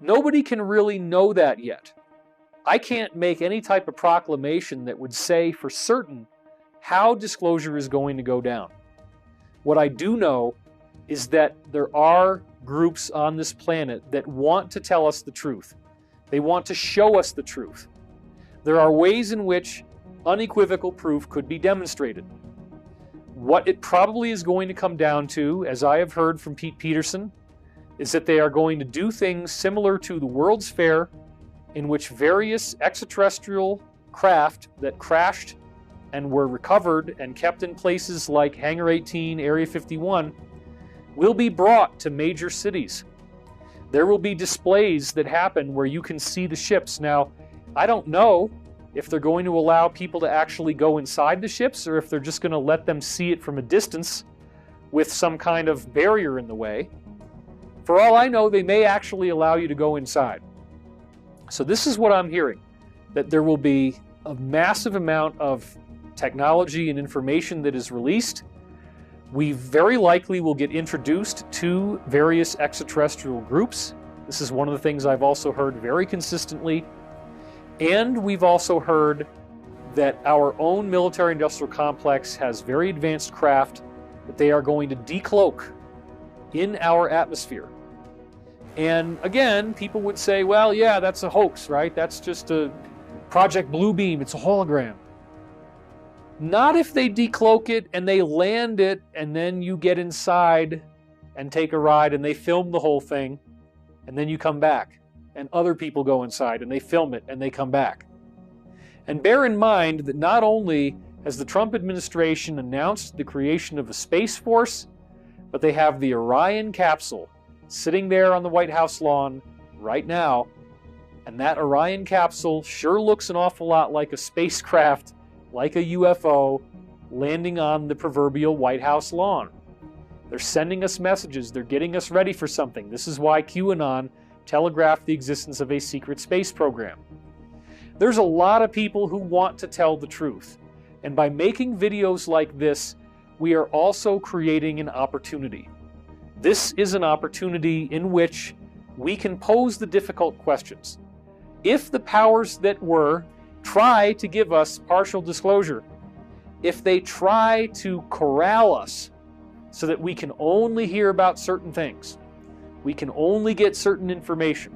Nobody can really know that yet. I can't make any type of proclamation that would say for certain how disclosure is going to go down. What I do know is that there are groups on this planet that want to tell us the truth. They want to show us the truth. There are ways in which unequivocal proof could be demonstrated. What it probably is going to come down to, as I have heard from Pete Peterson, is that they are going to do things similar to the World's Fair, in which various extraterrestrial craft that crashed and were recovered and kept in places like Hangar 18, Area 51, will be brought to major cities. There will be displays that happen where you can see the ships. Now, I don't know if they're going to allow people to actually go inside the ships or if they're just going to let them see it from a distance with some kind of barrier in the way. For all I know, they may actually allow you to go inside. So this is what I'm hearing, that there will be a massive amount of technology and information that is released. We very likely will get introduced to various extraterrestrial groups. This is one of the things I've also heard very consistently. And we've also heard that our own military-industrial complex has very advanced craft that they are going to decloak in our atmosphere. And again, people would say, well, yeah, that's a hoax, right? That's just a Project Bluebeam, it's a hologram. Not if they decloak it and they land it and then you get inside and take a ride and they film the whole thing and then you come back and other people go inside and they film it and they come back. And bear in mind that not only has the Trump administration announced the creation of a space force, but they have the Orion capsule sitting there on the White House lawn right now, and that Orion capsule sure looks an awful lot like a spacecraft, like a UFO, landing on the proverbial White House lawn. They're sending us messages, they're getting us ready for something. This is why QAnon telegraphed the existence of a secret space program. There's a lot of people who want to tell the truth, and by making videos like this, we are also creating an opportunity. This is an opportunity in which we can pose the difficult questions. If the powers that were try to give us partial disclosure, if they try to corral us so that we can only hear about certain things, we can only get certain information,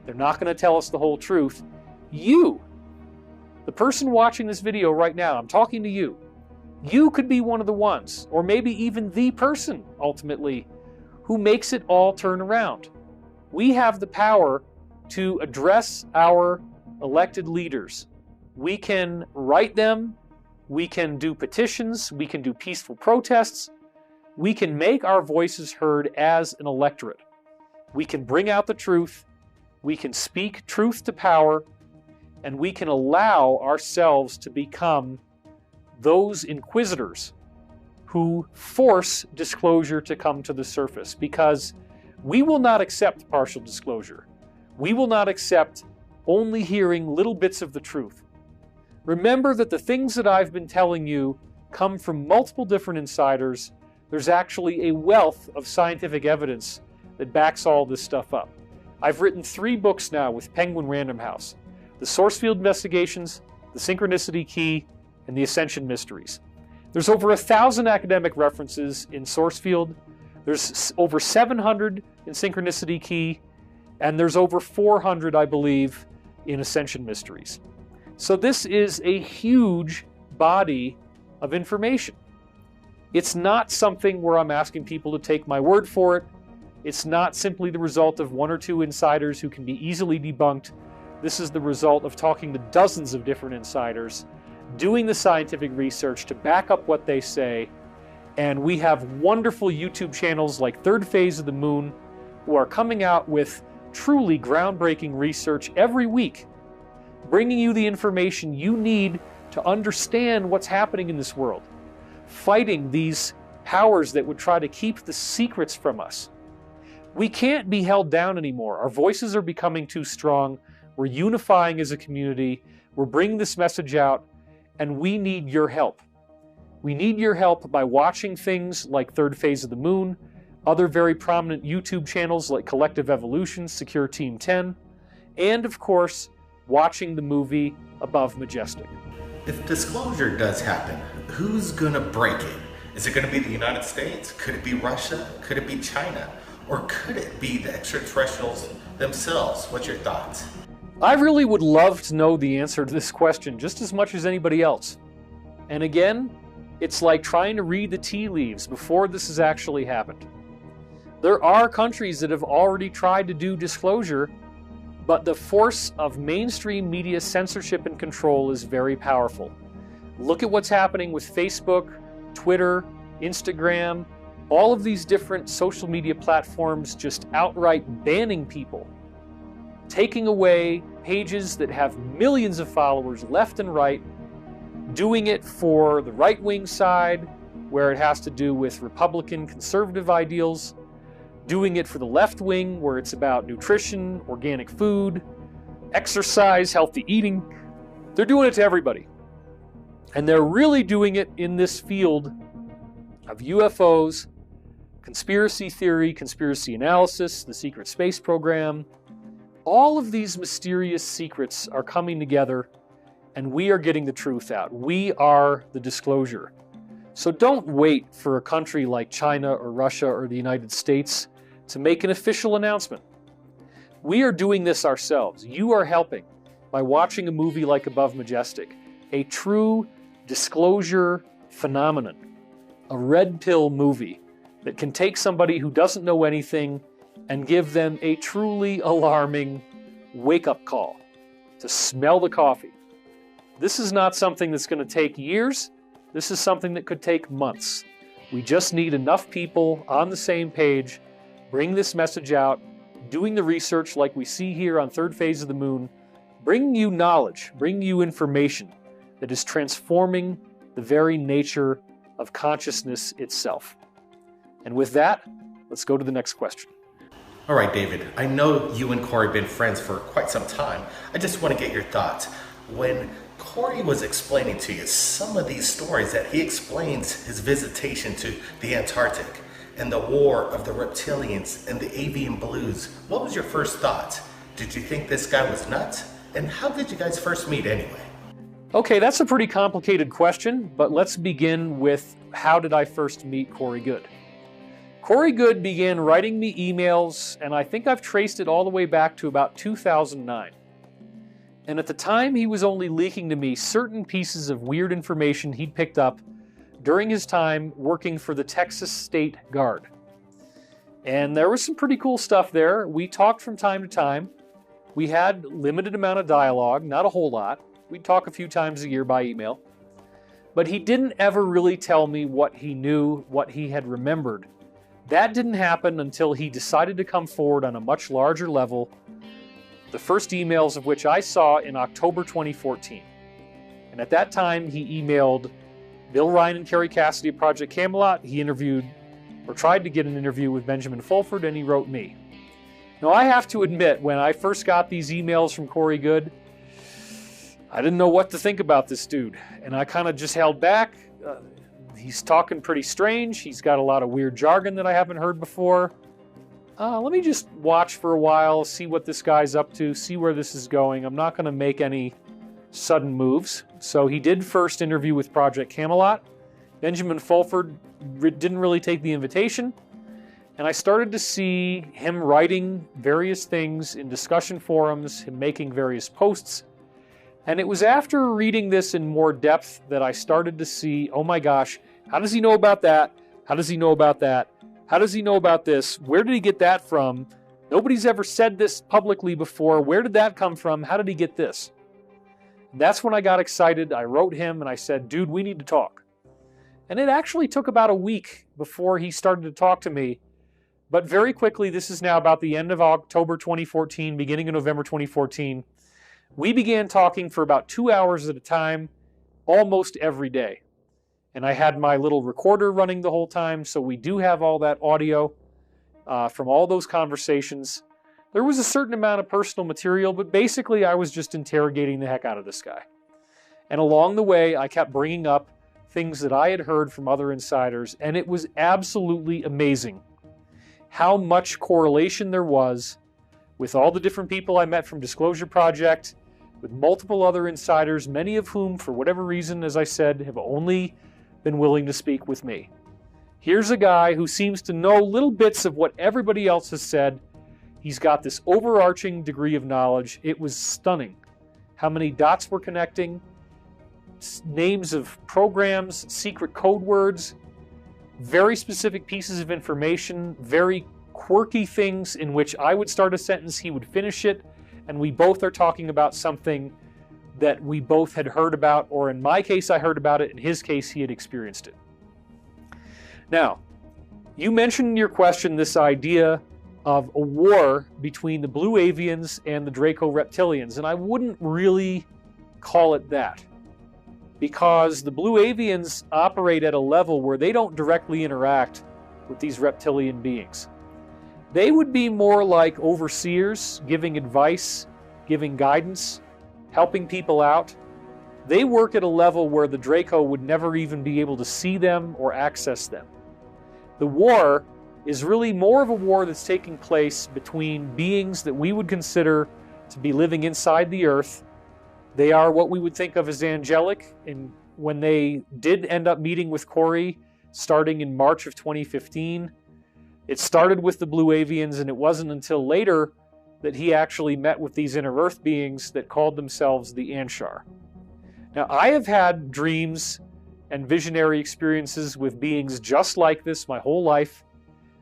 they're not going to tell us the whole truth. You, the person watching this video right now, I'm talking to you, you could be one of the ones, or maybe even the person, ultimately, who makes it all turn around. We have the power to address our elected leaders. We can write them, we can do petitions, we can do peaceful protests, we can make our voices heard as an electorate. We can bring out the truth, we can speak truth to power, and we can allow ourselves to become those inquisitors who force disclosure to come to the surface, because we will not accept partial disclosure. We will not accept only hearing little bits of the truth. Remember that the things that I've been telling you come from multiple different insiders. There's actually a wealth of scientific evidence that backs all this stuff up. I've written 3 books now with Penguin Random House: The Source Field Investigations, The Synchronicity Key, and The Ascension Mysteries. There's over 1,000 academic references in Source Field. There's over 700 in Synchronicity Key, and there's over 400, I believe, in Ascension Mysteries. So this is a huge body of information. It's not something where I'm asking people to take my word for it. It's not simply the result of one or two insiders who can be easily debunked. This is the result of talking to dozens of different insiders, doing the scientific research to back up what they say, and we have wonderful YouTube channels like Third Phase of the Moon who are coming out with truly groundbreaking research every week, bringing you the information you need to understand what's happening in this world, fighting these powers that would try to keep the secrets from us. We can't be held down anymore. Our voices are becoming too strong. We're unifying as a community. We're bringing this message out, and we need your help. We need your help by watching things like Third Phase of the Moon, other very prominent YouTube channels like Collective Evolution, Secure Team 10, and of course, watching the movie Above Majestic. If disclosure does happen, who's gonna break it? Is it gonna be the United States? Could it be Russia? Could it be China? Or could it be the extraterrestrials themselves? What's your thoughts? I really would love to know the answer to this question just as much as anybody else. And again, it's like trying to read the tea leaves before this has actually happened. There are countries that have already tried to do disclosure, but the force of mainstream media censorship and control is very powerful. Look at what's happening with Facebook, Twitter, Instagram, all of these different social media platforms just outright banning people, taking away pages that have millions of followers left and right, doing it for the right-wing side, where it has to do with Republican conservative ideals, doing it for the left wing, where it's about nutrition, organic food, exercise, healthy eating. They're doing it to everybody. And they're really doing it in this field of UFOs, conspiracy theory, conspiracy analysis, the secret space program. All of these mysterious secrets are coming together, and we are getting the truth out. We are the disclosure. So don't wait for a country like China or Russia or the United States to make an official announcement. We are doing this ourselves. You are helping by watching a movie like Above Majestic, a true disclosure phenomenon, a red pill movie that can take somebody who doesn't know anything and give them a truly alarming wake-up call to smell the coffee. This is not something that's going to take years. This is something that could take months. We just need enough people on the same page, bring this message out, doing the research like we see here on Third Phase of the Moon, bringing you knowledge, bringing you information that is transforming the very nature of consciousness itself. And with that, let's go to the next question. All right, David, I know you and Corey have been friends for quite some time. I just want to get your thoughts. When Corey was explaining to you some of these stories that he explains his visitation to the Antarctic and the war of the reptilians and the avian blues, what was your first thought? Did you think this guy was nuts? And how did you guys first meet anyway? Okay, that's a pretty complicated question, but let's begin with how did I first meet Corey Goode? Corey Goode began writing me emails, and I think I've traced it all the way back to about 2009. And at the time, he was only leaking to me certain pieces of weird information he'd picked up during his time working for the Texas State Guard. And there was some pretty cool stuff there. We talked from time to time. We had limited amount of dialogue, not a whole lot. We'd talk a few times a year by email. But he didn't ever really tell me what he knew, what he had remembered. That didn't happen until he decided to come forward on a much larger level, the first emails of which I saw in October 2014. And at that time, he emailed Bill Ryan and Carrie Cassidy at Project Camelot. He interviewed, or tried to get an interview with Benjamin Fulford, and he wrote me. Now, I have to admit, when I first got these emails from Corey Goode, I didn't know what to think about this dude. And I kind of just held back. He's talking pretty strange. He's got a lot of weird jargon that I haven't heard before. Let me just watch for a while, see what this guy's up to, see where this is going. I'm not going to make any sudden moves. So he did first interview with Project Camelot. Benjamin Fulford didn't really take the invitation. And I started to see him writing various things in discussion forums, him making various posts. And it was after reading this in more depth that I started to see, oh my gosh, How does he know about that? How does he know about that? How does he know about this? Where did he get that from? Nobody's ever said this publicly before. Where did that come from? How did he get this? And that's when I got excited. I wrote him and I said, dude, we need to talk. And it actually took about a week before he started to talk to me. But very quickly, this is now about the end of October 2014, beginning of November 2014, we began talking for about 2 hours at a time, almost every day. And I had my little recorder running the whole time, so we do have all that audio from all those conversations. There was a certain amount of personal material, but basically I was just interrogating the heck out of this guy. And along the way, I kept bringing up things that I had heard from other insiders, and it was absolutely amazing how much correlation there was with all the different people I met from Disclosure Project, with multiple other insiders, many of whom, for whatever reason, as I said, have only been willing to speak with me. Here's a guy who seems to know little bits of what everybody else has said. He's got this overarching degree of knowledge. It was stunning how many dots were connecting, names of programs, secret code words, very specific pieces of information, very quirky things in which I would start a sentence, he would finish it, and we both are talking about something that we both had heard about, or in my case I heard about it, in his case he had experienced it. Now, you mentioned in your question this idea of a war between the Blue Avians and the Draco Reptilians, and I wouldn't really call it that, because the Blue Avians operate at a level where they don't directly interact with these reptilian beings. They would be more like overseers, giving advice, giving guidance, helping people out. They work at a level where the Draco would never even be able to see them or access them. The war is really more of a war that's taking place between beings that we would consider to be living inside the earth. They are what we would think of as angelic, and when they did end up meeting with Corey starting in March of 2015, it started with the Blue Avians, and it wasn't until later that he actually met with these inner earth beings that called themselves the Anshar. Now, I have had dreams and visionary experiences with beings just like this my whole life.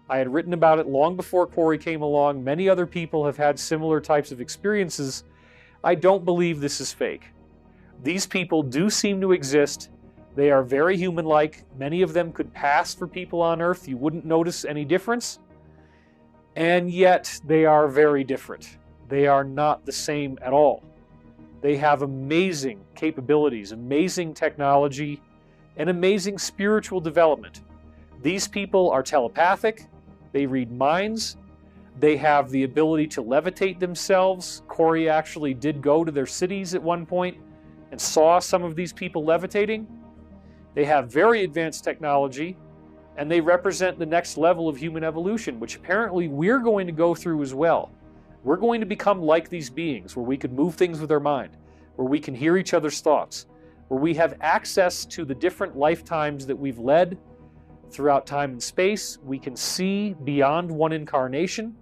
I had written about it long before Corey came along. Many other people have had similar types of experiences. I don't believe this is fake. These people do seem to exist. They are very human-like. Many of them could pass for people on Earth. You wouldn't notice any difference. And yet, they are very different. They are not the same at all. They have amazing capabilities, amazing technology, and amazing spiritual development. These people are telepathic. They read minds. They have the ability to levitate themselves. Corey actually did go to their cities at one point and saw some of these people levitating. They have very advanced technology, and they represent the next level of human evolution, which apparently we're going to go through as well. We're going to become like these beings, where we can move things with our mind, where we can hear each other's thoughts, where we have access to the different lifetimes that we've led throughout time and space. We can see beyond one incarnation.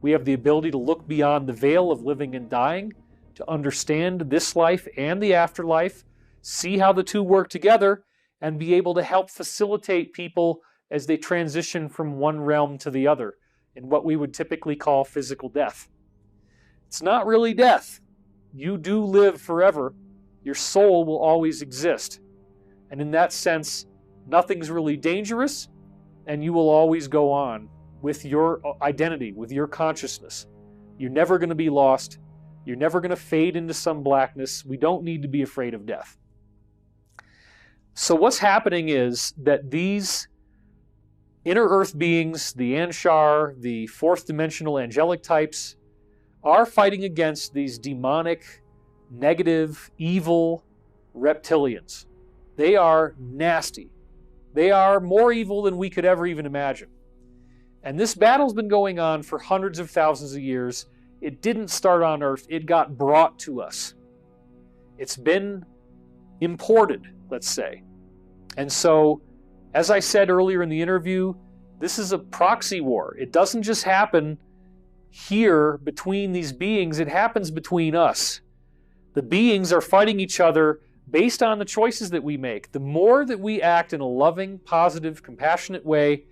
We have the ability to look beyond the veil of living and dying, to understand this life and the afterlife, see how the two work together, and be able to help facilitate people as they transition from one realm to the other in what we would typically call physical death. It's not really death. You do live forever. Your soul will always exist. And in that sense, nothing's really dangerous, and you will always go on with your identity, with your consciousness. You're never going to be lost. You're never going to fade into some blackness. We don't need to be afraid of death. So what's happening is that these inner earth beings, the Anshar, the fourth dimensional angelic types, are fighting against these demonic, negative, evil reptilians. They are nasty. They are more evil than we could ever even imagine. And this battle's been going on for hundreds of thousands of years. It didn't start on Earth. It got brought to us. It's been imported, let's say. And so, as I said earlier in the interview, this is a proxy war. It doesn't just happen here between these beings. It happens between us. The beings are fighting each other based on the choices that we make. The more that we act in a loving, positive, compassionate way,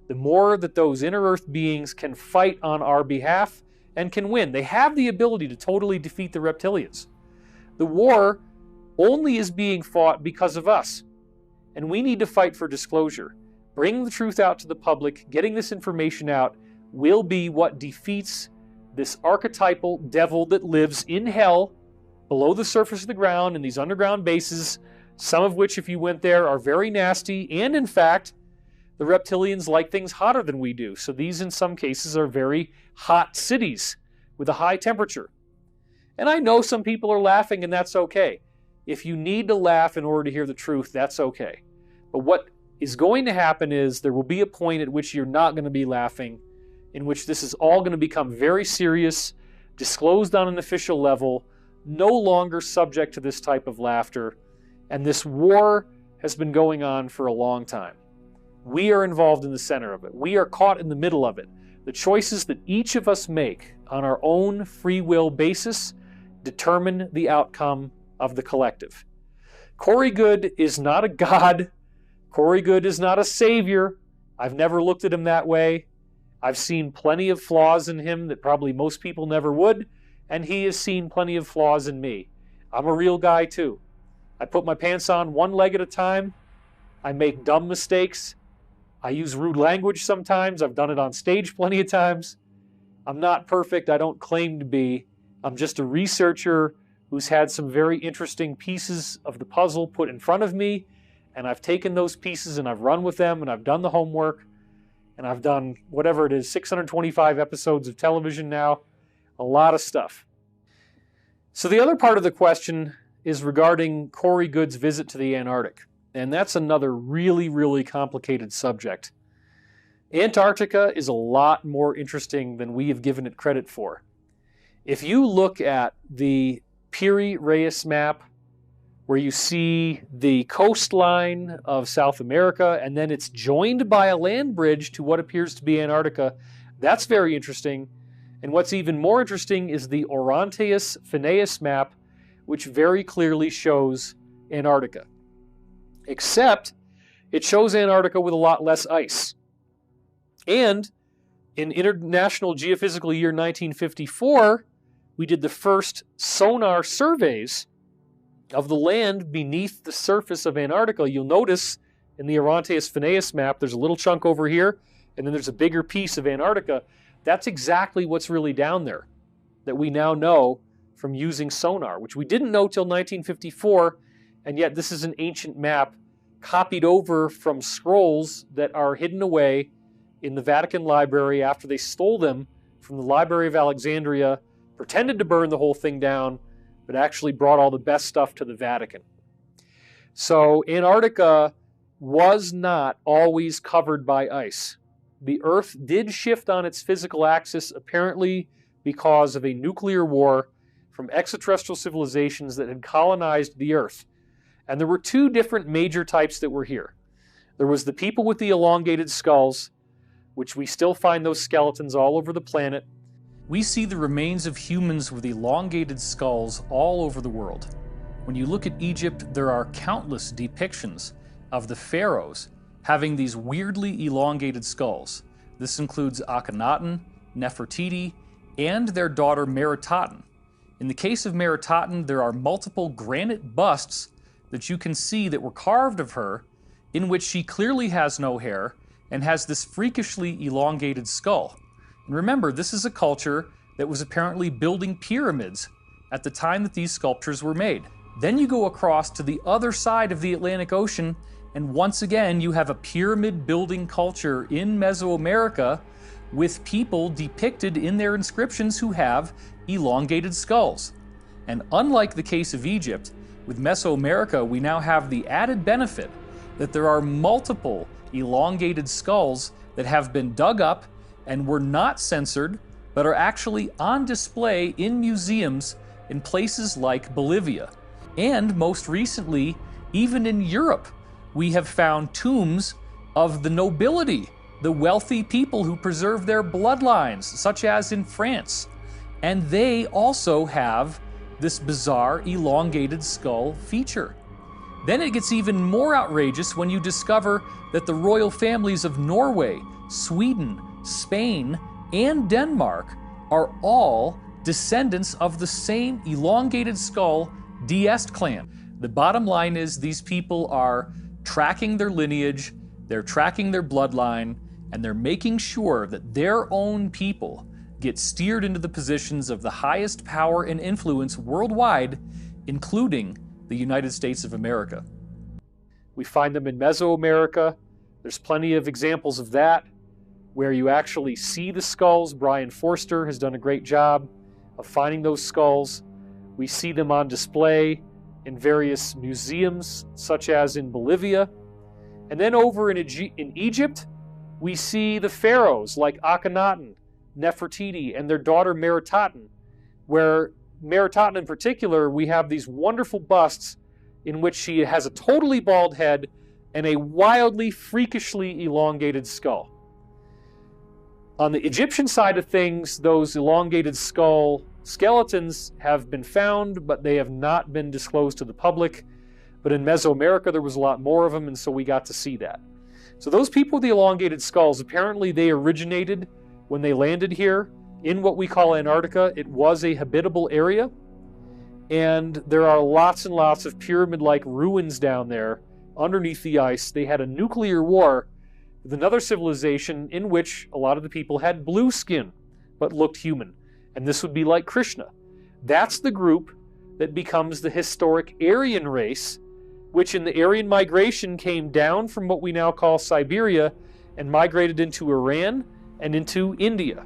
the more that those inner earth beings can fight on our behalf and can win. They have the ability to totally defeat the reptilians. The war only is being fought because of us, and we need to fight for disclosure. Bringing the truth out to the public, getting this information out, will be what defeats this archetypal devil that lives in hell below the surface of the ground in these underground bases, some of which, if you went there, are very nasty, and in fact, the reptilians like things hotter than we do. So these, in some cases, are very hot cities with a high temperature. And I know some people are laughing, and that's okay. If you need to laugh in order to hear the truth, that's okay. But what is going to happen is there will be a point at which you're not going to be laughing, in which this is all going to become very serious, disclosed on an official level, no longer subject to this type of laughter, and this war has been going on for a long time. We are involved in the center of it. We are caught in the middle of it. The choices that each of us make on our own free will basis determine the outcome of the collective. Corey Goode is not a god. Corey Goode is not a savior. I've never looked at him that way. I've seen plenty of flaws in him that probably most people never would, and he has seen plenty of flaws in me. I'm a real guy too. I put my pants on one leg at a time. I make dumb mistakes. I use rude language sometimes. I've done it on stage plenty of times. I'm not perfect. I don't claim to be. I'm just a researcher who's had some very interesting pieces of the puzzle put in front of me, and I've taken those pieces and I've run with them, and I've done the homework, and I've done whatever it is, 625 episodes of television now, a lot of stuff. So the other part of the question is regarding Corey Goode's visit to the Antarctic. And that's another really, really complicated subject. Antarctica is a lot more interesting than we have given it credit for. If you look at the Piri-Reis map, where you see the coastline of South America, and then it's joined by a land bridge to what appears to be Antarctica, that's very interesting. And what's even more interesting is the Orontes-Phineas map, which very clearly shows Antarctica. Except it shows Antarctica with a lot less ice. And in International Geophysical Year 1954, we did the first sonar surveys of the land beneath the surface of Antarctica. You'll notice in the Orontes-Phineas map, there's a little chunk over here, and then there's a bigger piece of Antarctica. That's exactly what's really down there that we now know from using sonar, which we didn't know till 1954, and yet this is an ancient map copied over from scrolls that are hidden away in the Vatican Library after they stole them from the Library of Alexandria, pretended to burn the whole thing down, but actually brought all the best stuff to the Vatican. So Antarctica was not always covered by ice. The Earth did shift on its physical axis, apparently because of a nuclear war from extraterrestrial civilizations that had colonized the Earth. And there were two different major types that were here. There was the people with the elongated skulls, which we still find those skeletons all over the planet. We see the remains of humans with elongated skulls all over the world. When you look at Egypt, there are countless depictions of the pharaohs having these weirdly elongated skulls. This includes Akhenaten, Nefertiti, and their daughter Meritaten. In the case of Meritaten, there are multiple granite busts that you can see that were carved of her, in which she clearly has no hair and has this freakishly elongated skull. And remember, this is a culture that was apparently building pyramids at the time that these sculptures were made. Then you go across to the other side of the Atlantic Ocean, and once again you have a pyramid building culture in Mesoamerica with people depicted in their inscriptions who have elongated skulls. And unlike the case of Egypt, with Mesoamerica we now have the added benefit that there are multiple elongated skulls that have been dug up and were not censored, but are actually on display in museums in places like Bolivia. And most recently, even in Europe, we have found tombs of the nobility, the wealthy people who preserve their bloodlines, such as in France. And they also have this bizarre elongated skull feature. Then it gets even more outrageous when you discover that the royal families of Norway, Sweden, Spain, and Denmark are all descendants of the same elongated skull Diest clan. The bottom line is these people are tracking their lineage, they're tracking their bloodline, and they're making sure that their own people get steered into the positions of the highest power and influence worldwide, including the United States of America. We find them in Mesoamerica. There's plenty of examples of that, where you actually see the skulls. Brian Forster has done a great job of finding those skulls. We see them on display in various museums, such as in Bolivia. And then over in Egypt, we see the pharaohs like Akhenaten, Nefertiti, and their daughter Meritaten, where Meritaten in particular, we have these wonderful busts in which she has a totally bald head and a wildly, freakishly elongated skull. On the Egyptian side of things, those elongated skull skeletons have been found, but they have not been disclosed to the public. But in Mesoamerica, there was a lot more of them, and so we got to see that. So those people with the elongated skulls, apparently they originated when they landed here in what we call Antarctica. It was a habitable area, and there are lots and lots of pyramid-like ruins down there underneath the ice. They had a nuclear war with another civilization in which a lot of the people had blue skin but looked human, and this would be like Krishna. That's the group that becomes the historic Aryan race, which in the Aryan migration came down from what we now call Siberia and migrated into Iran and into India.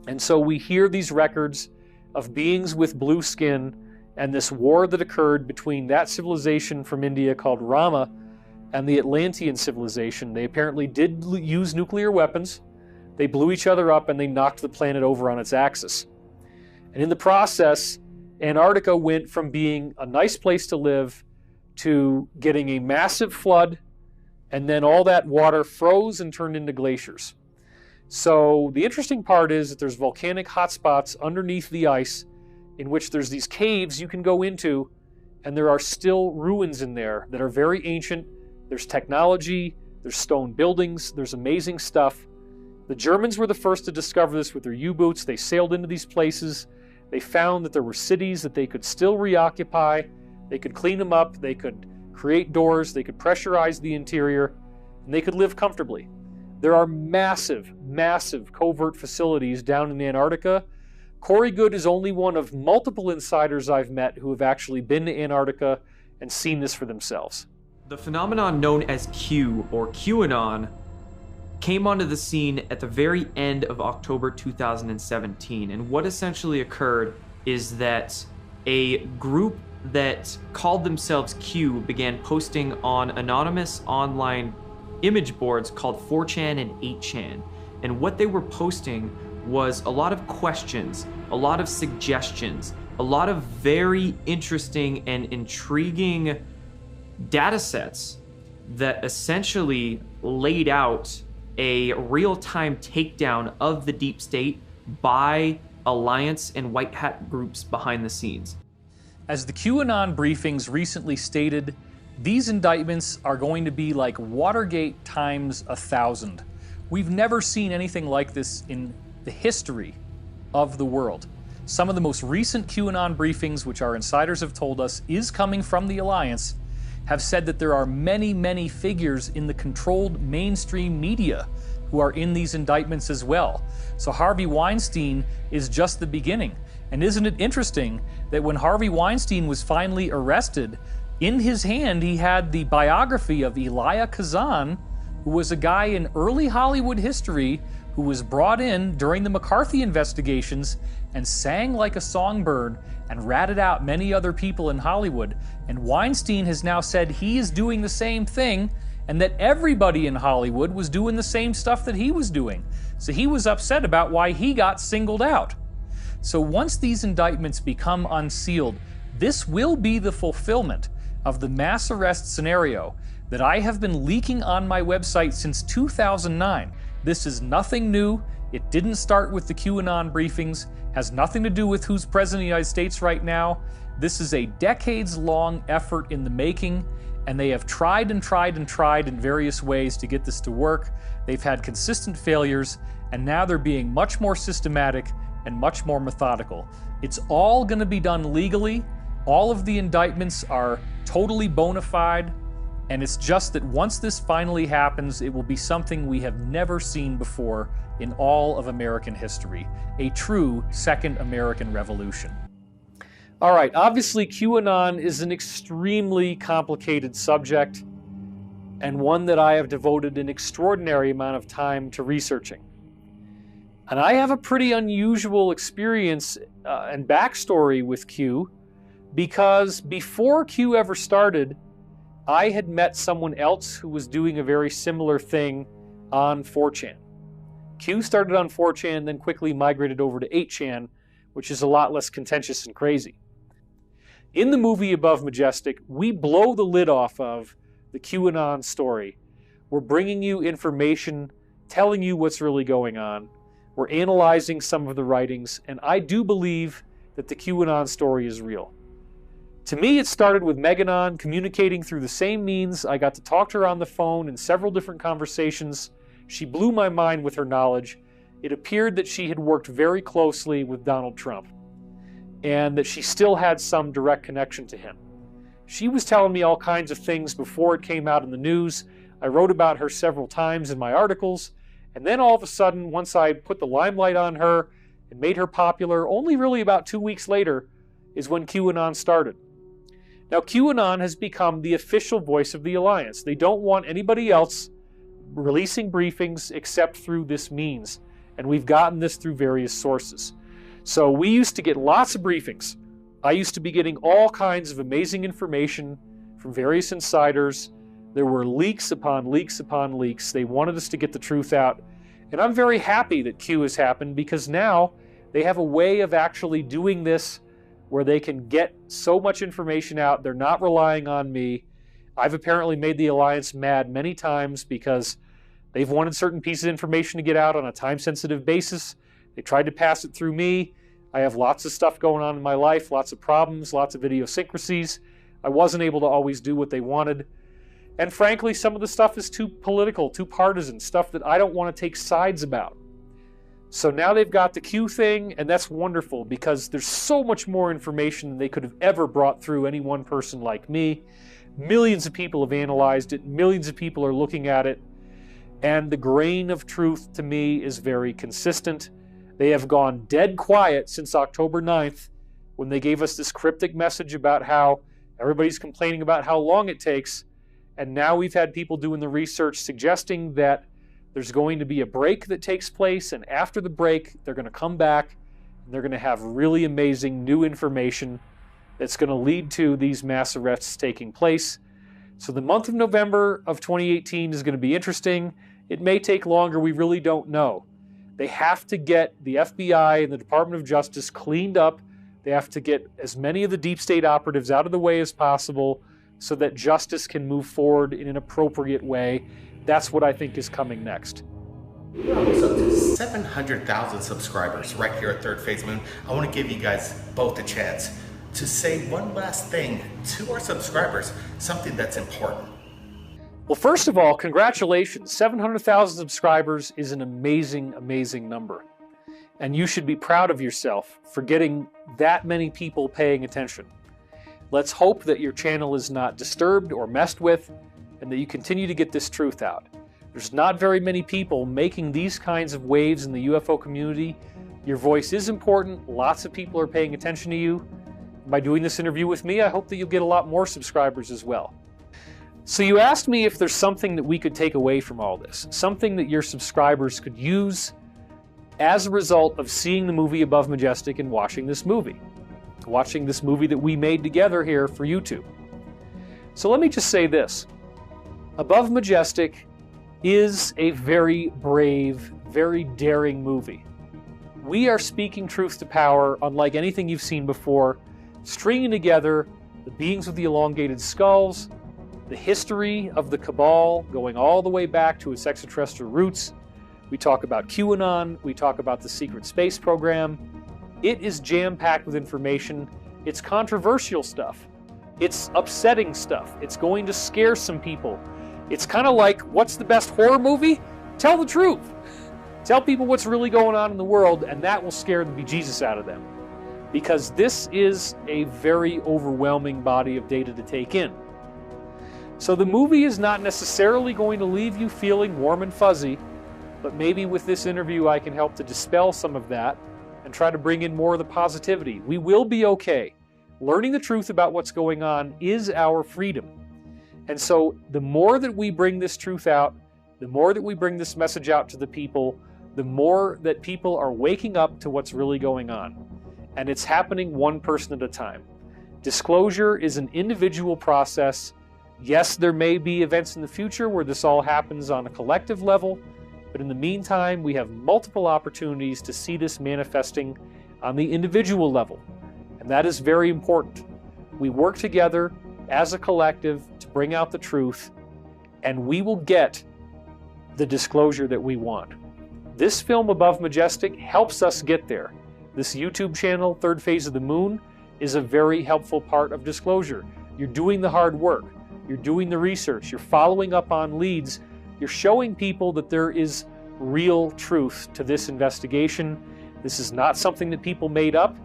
And so we hear these records of beings with blue skin and this war that occurred between that civilization from India called Rama and the Atlantean civilization. They apparently did use nuclear weapons. They blew each other up and they knocked the planet over on its axis. And in the process, Antarctica went from being a nice place to live to getting a massive flood, and then all that water froze and turned into glaciers. So the interesting part is that there's volcanic hotspots underneath the ice in which there's these caves you can go into, and there are still ruins in there that are very ancient. There's technology, there's stone buildings, there's amazing stuff. The Germans were the first to discover this with their U-boats. They sailed into these places. They found that there were cities that they could still reoccupy. They could clean them up, they could create doors, they could pressurize the interior, and they could live comfortably. There are massive, massive covert facilities down in Antarctica. Corey Goode is only one of multiple insiders I've met who have actually been to Antarctica and seen this for themselves. The phenomenon known as Q, or QAnon, came onto the scene at the very end of October 2017, and what essentially occurred is that a group that called themselves Q began posting on anonymous online image boards called 4chan and 8chan. And what they were posting was a lot of questions, a lot of suggestions, a lot of very interesting and intriguing data sets that essentially laid out a real-time takedown of the deep state by alliance and white hat groups behind the scenes. As the QAnon briefings recently stated, these indictments are going to be like Watergate times 1,000. We've never seen anything like this in the history of the world. Some of the most recent QAnon briefings, which our insiders have told us is coming from the Alliance, have said that there are many, many figures in the controlled mainstream media who are in these indictments as well. So Harvey Weinstein is just the beginning. And isn't it interesting that when Harvey Weinstein was finally arrested, in his hand he had the biography of Elia Kazan, who was a guy in early Hollywood history who was brought in during the McCarthy investigations and sang like a songbird and ratted out many other people in Hollywood. And Weinstein has now said he is doing the same thing and that everybody in Hollywood was doing the same stuff that he was doing. So he was upset about why he got singled out. So once these indictments become unsealed, this will be the fulfillment of the mass arrest scenario that I have been leaking on my website since 2009. This is nothing new. It didn't start with the QAnon briefings, has nothing to do with who's president of the United States right now. This is a decades-long effort in the making, and they have tried and tried and tried in various ways to get this to work. They've had consistent failures, and now they're being much more systematic and much more methodical. It's all going to be done legally. All of the indictments are totally bona fide, and it's just that once this finally happens, it will be something we have never seen before in all of American history, a true Second American Revolution. All right, obviously QAnon is an extremely complicated subject and one that I have devoted an extraordinary amount of time to researching. And I have a pretty unusual experience and backstory with Q, because before Q ever started, I had met someone else who was doing a very similar thing on 4chan. Q started on 4chan, then quickly migrated over to 8chan, which is a lot less contentious and crazy. In the movie Above Majestic, we blow the lid off of the QAnon story. We're bringing you information, telling you what's really going on. We're analyzing some of the writings, and I do believe that the QAnon story is real. To me, it started with Meganon communicating through the same means. I got to talk to her on the phone in several different conversations. She blew my mind with her knowledge. It appeared that she had worked very closely with Donald Trump, and that she still had some direct connection to him. She was telling me all kinds of things before it came out in the news. I wrote about her several times in my articles, and then all of a sudden, once I put the limelight on her and made her popular, only really about 2 weeks later is when QAnon started. Now, QAnon has become the official voice of the Alliance. They don't want anybody else releasing briefings except through this means, and we've gotten this through various sources. So we used to get lots of briefings. I used to be getting all kinds of amazing information from various insiders. There were leaks upon leaks upon leaks. They wanted us to get the truth out. And I'm very happy that Q has happened, because now they have a way of actually doing this where they can get so much information out. They're not relying on me. I've apparently made the Alliance mad many times because they've wanted certain pieces of information to get out on a time-sensitive basis. They tried to pass it through me. I have lots of stuff going on in my life, lots of problems, lots of idiosyncrasies. I wasn't able to always do what they wanted. And frankly, some of the stuff is too political, too partisan, stuff that I don't want to take sides about. So now they've got the Q thing, and that's wonderful, because there's so much more information than they could have ever brought through any one person like me. Millions of people have analyzed it, millions of people are looking at it, and the grain of truth to me is very consistent. They have gone dead quiet since October 9th, when they gave us this cryptic message about how everybody's complaining about how long it takes, and now we've had people doing the research suggesting that there's going to be a break that takes place, and after the break, they're going to come back, and they're going to have really amazing new information that's going to lead to these mass arrests taking place. So the month of November of 2018 is going to be interesting. It may take longer, we really don't know. They have to get the FBI and the Department of Justice cleaned up. They have to get as many of the deep state operatives out of the way as possible so that justice can move forward in an appropriate way. That's what I think is coming next. We're almost up to 700,000 subscribers right here at Third Phase Moon. I want to give you guys both a chance to say one last thing to our subscribers, something that's important. Well, first of all, congratulations. 700,000 subscribers is an amazing, amazing number. And you should be proud of yourself for getting that many people paying attention. Let's hope that your channel is not disturbed or messed with, and that you continue to get this truth out. There's not very many people making these kinds of waves in the UFO community. Your voice is important. Lots of people are paying attention to you. By doing this interview with me, I hope that you'll get a lot more subscribers as well. So you asked me if there's something that we could take away from all this, something that your subscribers could use as a result of seeing the movie Above Majestic and watching this movie that we made together here for YouTube. So let me just say this. Above Majestic is a very brave, very daring movie. We are speaking truth to power unlike anything you've seen before, stringing together the beings with the elongated skulls, the history of the cabal going all the way back to its extraterrestrial roots. We talk about QAnon, we talk about the secret space program. It is jam-packed with information. It's controversial stuff. It's upsetting stuff. It's going to scare some people. It's kind of like, what's the best horror movie? Tell the truth. Tell people what's really going on in the world, and that will scare the bejesus out of them. Because this is a very overwhelming body of data to take in. So the movie is not necessarily going to leave you feeling warm and fuzzy, but maybe with this interview I can help to dispel some of that and try to bring in more of the positivity. We will be okay. Learning the truth about what's going on is our freedom. And so the more that we bring this truth out, the more that we bring this message out to the people, the more that people are waking up to what's really going on. And it's happening one person at a time. Disclosure is an individual process. Yes, there may be events in the future where this all happens on a collective level, but in the meantime, we have multiple opportunities to see this manifesting on the individual level. And that is very important. We work together as a collective to bring out the truth, and we will get the disclosure that we want. This film, Above Majestic, helps us get there. This YouTube channel, Third Phase of the Moon, is a very helpful part of disclosure. You're doing the hard work. You're doing the research. You're following up on leads. You're showing people that there is real truth to this investigation. This is not something that people made up.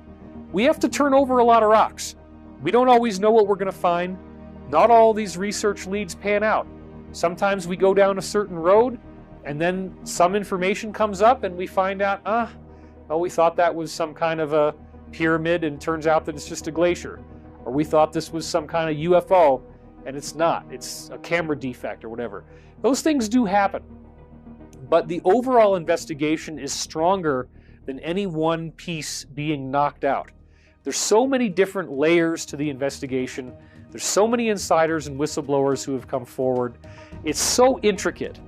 We have to turn over a lot of rocks. We don't always know what we're going to find. Not all these research leads pan out. Sometimes we go down a certain road and then some information comes up and we find out, well, we thought that was some kind of a pyramid and turns out that it's just a glacier. Or we thought this was some kind of UFO and it's not. It's a camera defect or whatever. Those things do happen. But the overall investigation is stronger than any one piece being knocked out. There's so many different layers to the investigation. There's so many insiders and whistleblowers who have come forward. It's so intricate.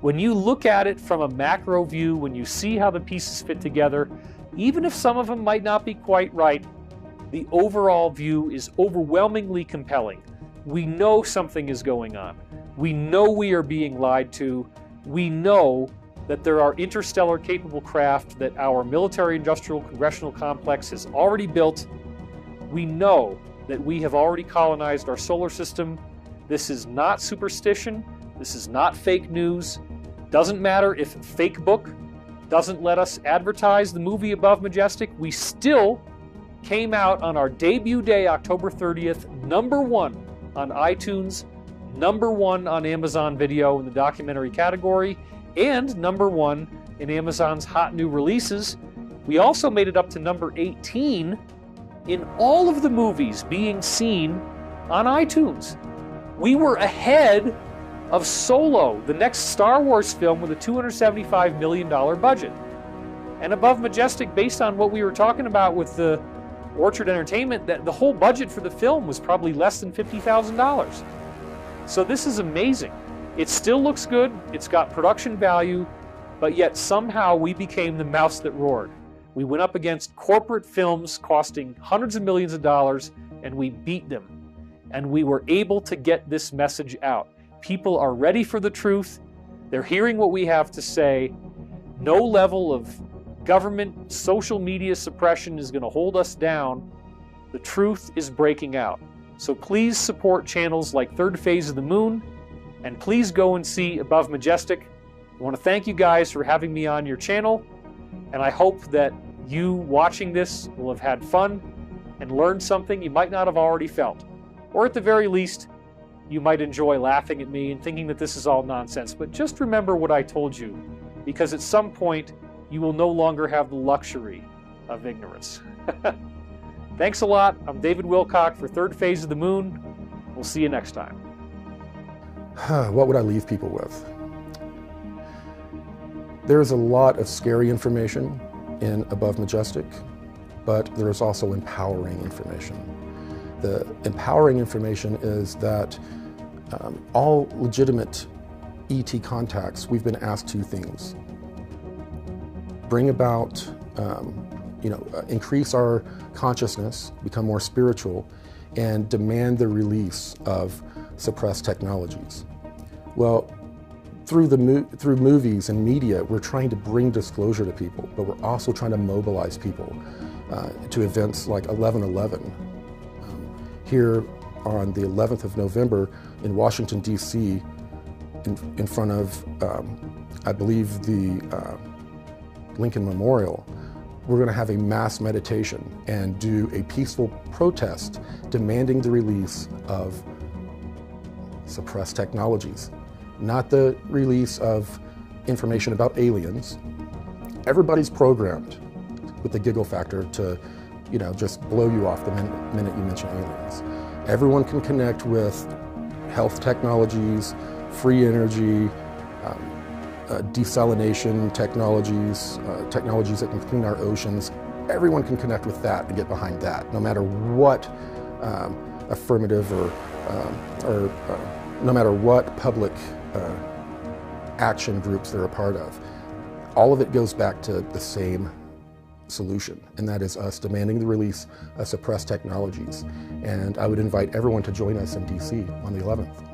When you look at it from a macro view, when you see how the pieces fit together, even if some of them might not be quite right, the overall view is overwhelmingly compelling. We know something is going on. We know we are being lied to. We know that there are interstellar capable craft that our military-industrial congressional complex has already built. We know that we have already colonized our solar system. This is not superstition. This is not fake news. Doesn't matter if Facebook doesn't let us advertise the movie Above Majestic. We still came out on our debut day, October 30th, #1 on iTunes, #1 on Amazon Video in the documentary category, and #1 in Amazon's hot new releases. We also made it up to number 18 in all of the movies being seen on iTunes. We were ahead of Solo, the next Star Wars film with a $275 million budget. And Above Majestic, based on what we were talking about with the Orchard Entertainment, that the whole budget for the film was probably less than $50,000. So this is amazing. It still looks good, it's got production value, but yet somehow we became the mouse that roared. We went up against corporate films costing hundreds of millions of dollars, and we beat them. And we were able to get this message out. People are ready for the truth. They're hearing what we have to say. No level of government, social media suppression is going to hold us down. The truth is breaking out. So please support channels like Third Phase of the Moon, and please go and see Above Majestic. I want to thank you guys for having me on your channel, and I hope that you watching this will have had fun and learned something you might not have already felt. Or at the very least, you might enjoy laughing at me and thinking that this is all nonsense. But just remember what I told you, because at some point, you will no longer have the luxury of ignorance. Thanks a lot. I'm David Wilcock for Third Phase of the Moon. We'll see you next time. What would I leave people with? There's a lot of scary information in Above Majestic, but there's also empowering information. The empowering information is that all legitimate ET contacts, we've been asked two things. Bring about, increase our consciousness, become more spiritual, and demand the release of suppressed technologies. Well, through movies and media, we're trying to bring disclosure to people, but we're also trying to mobilize people to events like 11/11. Here on the 11th of November in Washington, D.C., in front of, I believe, the Lincoln Memorial. We're going to have a mass meditation and do a peaceful protest demanding the release of suppressed technologies, not the release of information about aliens. Everybody's programmed with the giggle factor to, just blow you off the minute you mention aliens. Everyone can connect with health technologies, free energy, desalination technologies, technologies that can clean our oceans. Everyone can connect with that and get behind that, no matter what affirmative or no matter what public action groups they're a part of. All of it goes back to the same solution, and that is us demanding the release of suppressed technologies. And I would invite everyone to join us in DC on the 11th.